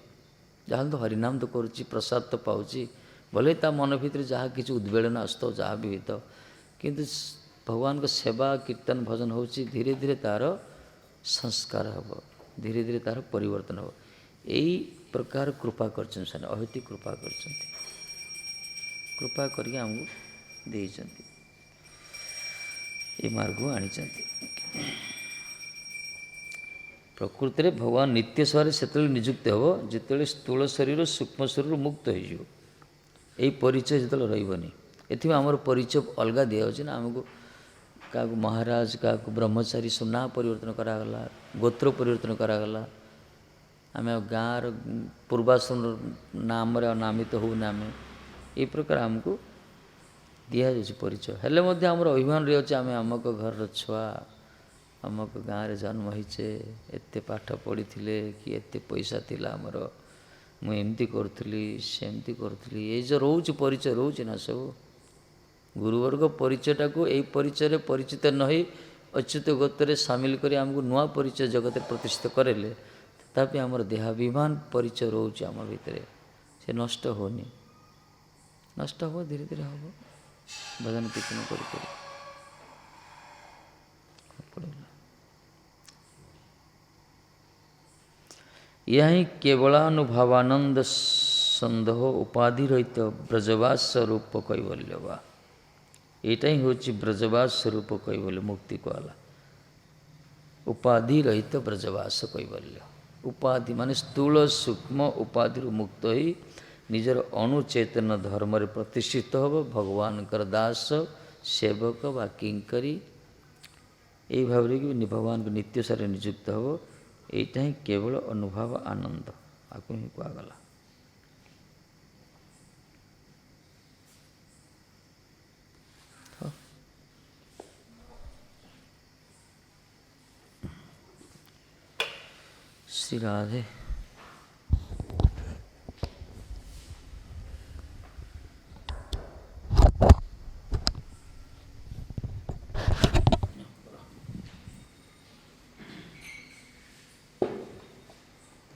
जहाँ तो हरिनाम तो करुच्ची प्रसाद तो पाऊँगी भले ता मन भीतर जहाँ किसी उद्वेलन आसत जहाँ भी होता किंतु भगवान को सेवा कीर्तन भजन हो धीरे धीरे तार संस्कार हम धीरे धीरे तार परिवर्तन हो यही प्रकार कृपा कर अहति कृपा कर कृपा करके आमको देइचंती ये मार्ग आनी प्रकृति में भगवान नित्य सेवारे से नियुक्त हो जिते स्थूल शरीर सूक्ष्म शरीर मुक्त हो यही परिचय जो रही ये आमर परिचय अलग दिया ना आमको क्या महाराज क्या ब्रह्मचारी सब ना परिवर्तन करागला गोत्र परिवर्तन करागला आम गाँव पूर्वाश्रम नाम नामित हो आम ये प्रकार आमको दिया परिचय हेले आमर अभिमान रही है आम आमक घर छुआ आमक गाँव में जन्म होइचे एते पाठ पढ़ी कि एते पैसा थिला आमर मुझे करुली सेमती करुली ये जो रोच परिचय रोचे ना सब गुरुवर्ग परिचयटा को यही परिचय परिचित न हो अच्युत गोत्र सामिल कर आमको नुआ परिचय जगत प्रतिष्ठित करेले तथापि आमर देहाभिमान परिचय रोचे आम भितर से नष्ट होनी नष्ट हो धीरे धीरे हम भजन कीर्तन कर यही केवलानुभवानंद संदेह उपाधि रहित ब्रजवास स्वरूप कैवल्य वा यहाँ ही हूँ ब्रजवास स्वरूप कैवल्य मुक्ति कहला उपाधि रहित ब्रजवास कैवल्य उपाधि माने स्थूल सूक्ष्म उपाधि मुक्त ही निजर अणुचेतन धर्म रे प्रतिष्ठित हो भगवान कर दास सेवक व किंकरी यही भाव भगवान को नित्य सारे नियुक्त हो यहाँ ही केवल अनुभव आनंद आपको ही कहगला श्री राधे।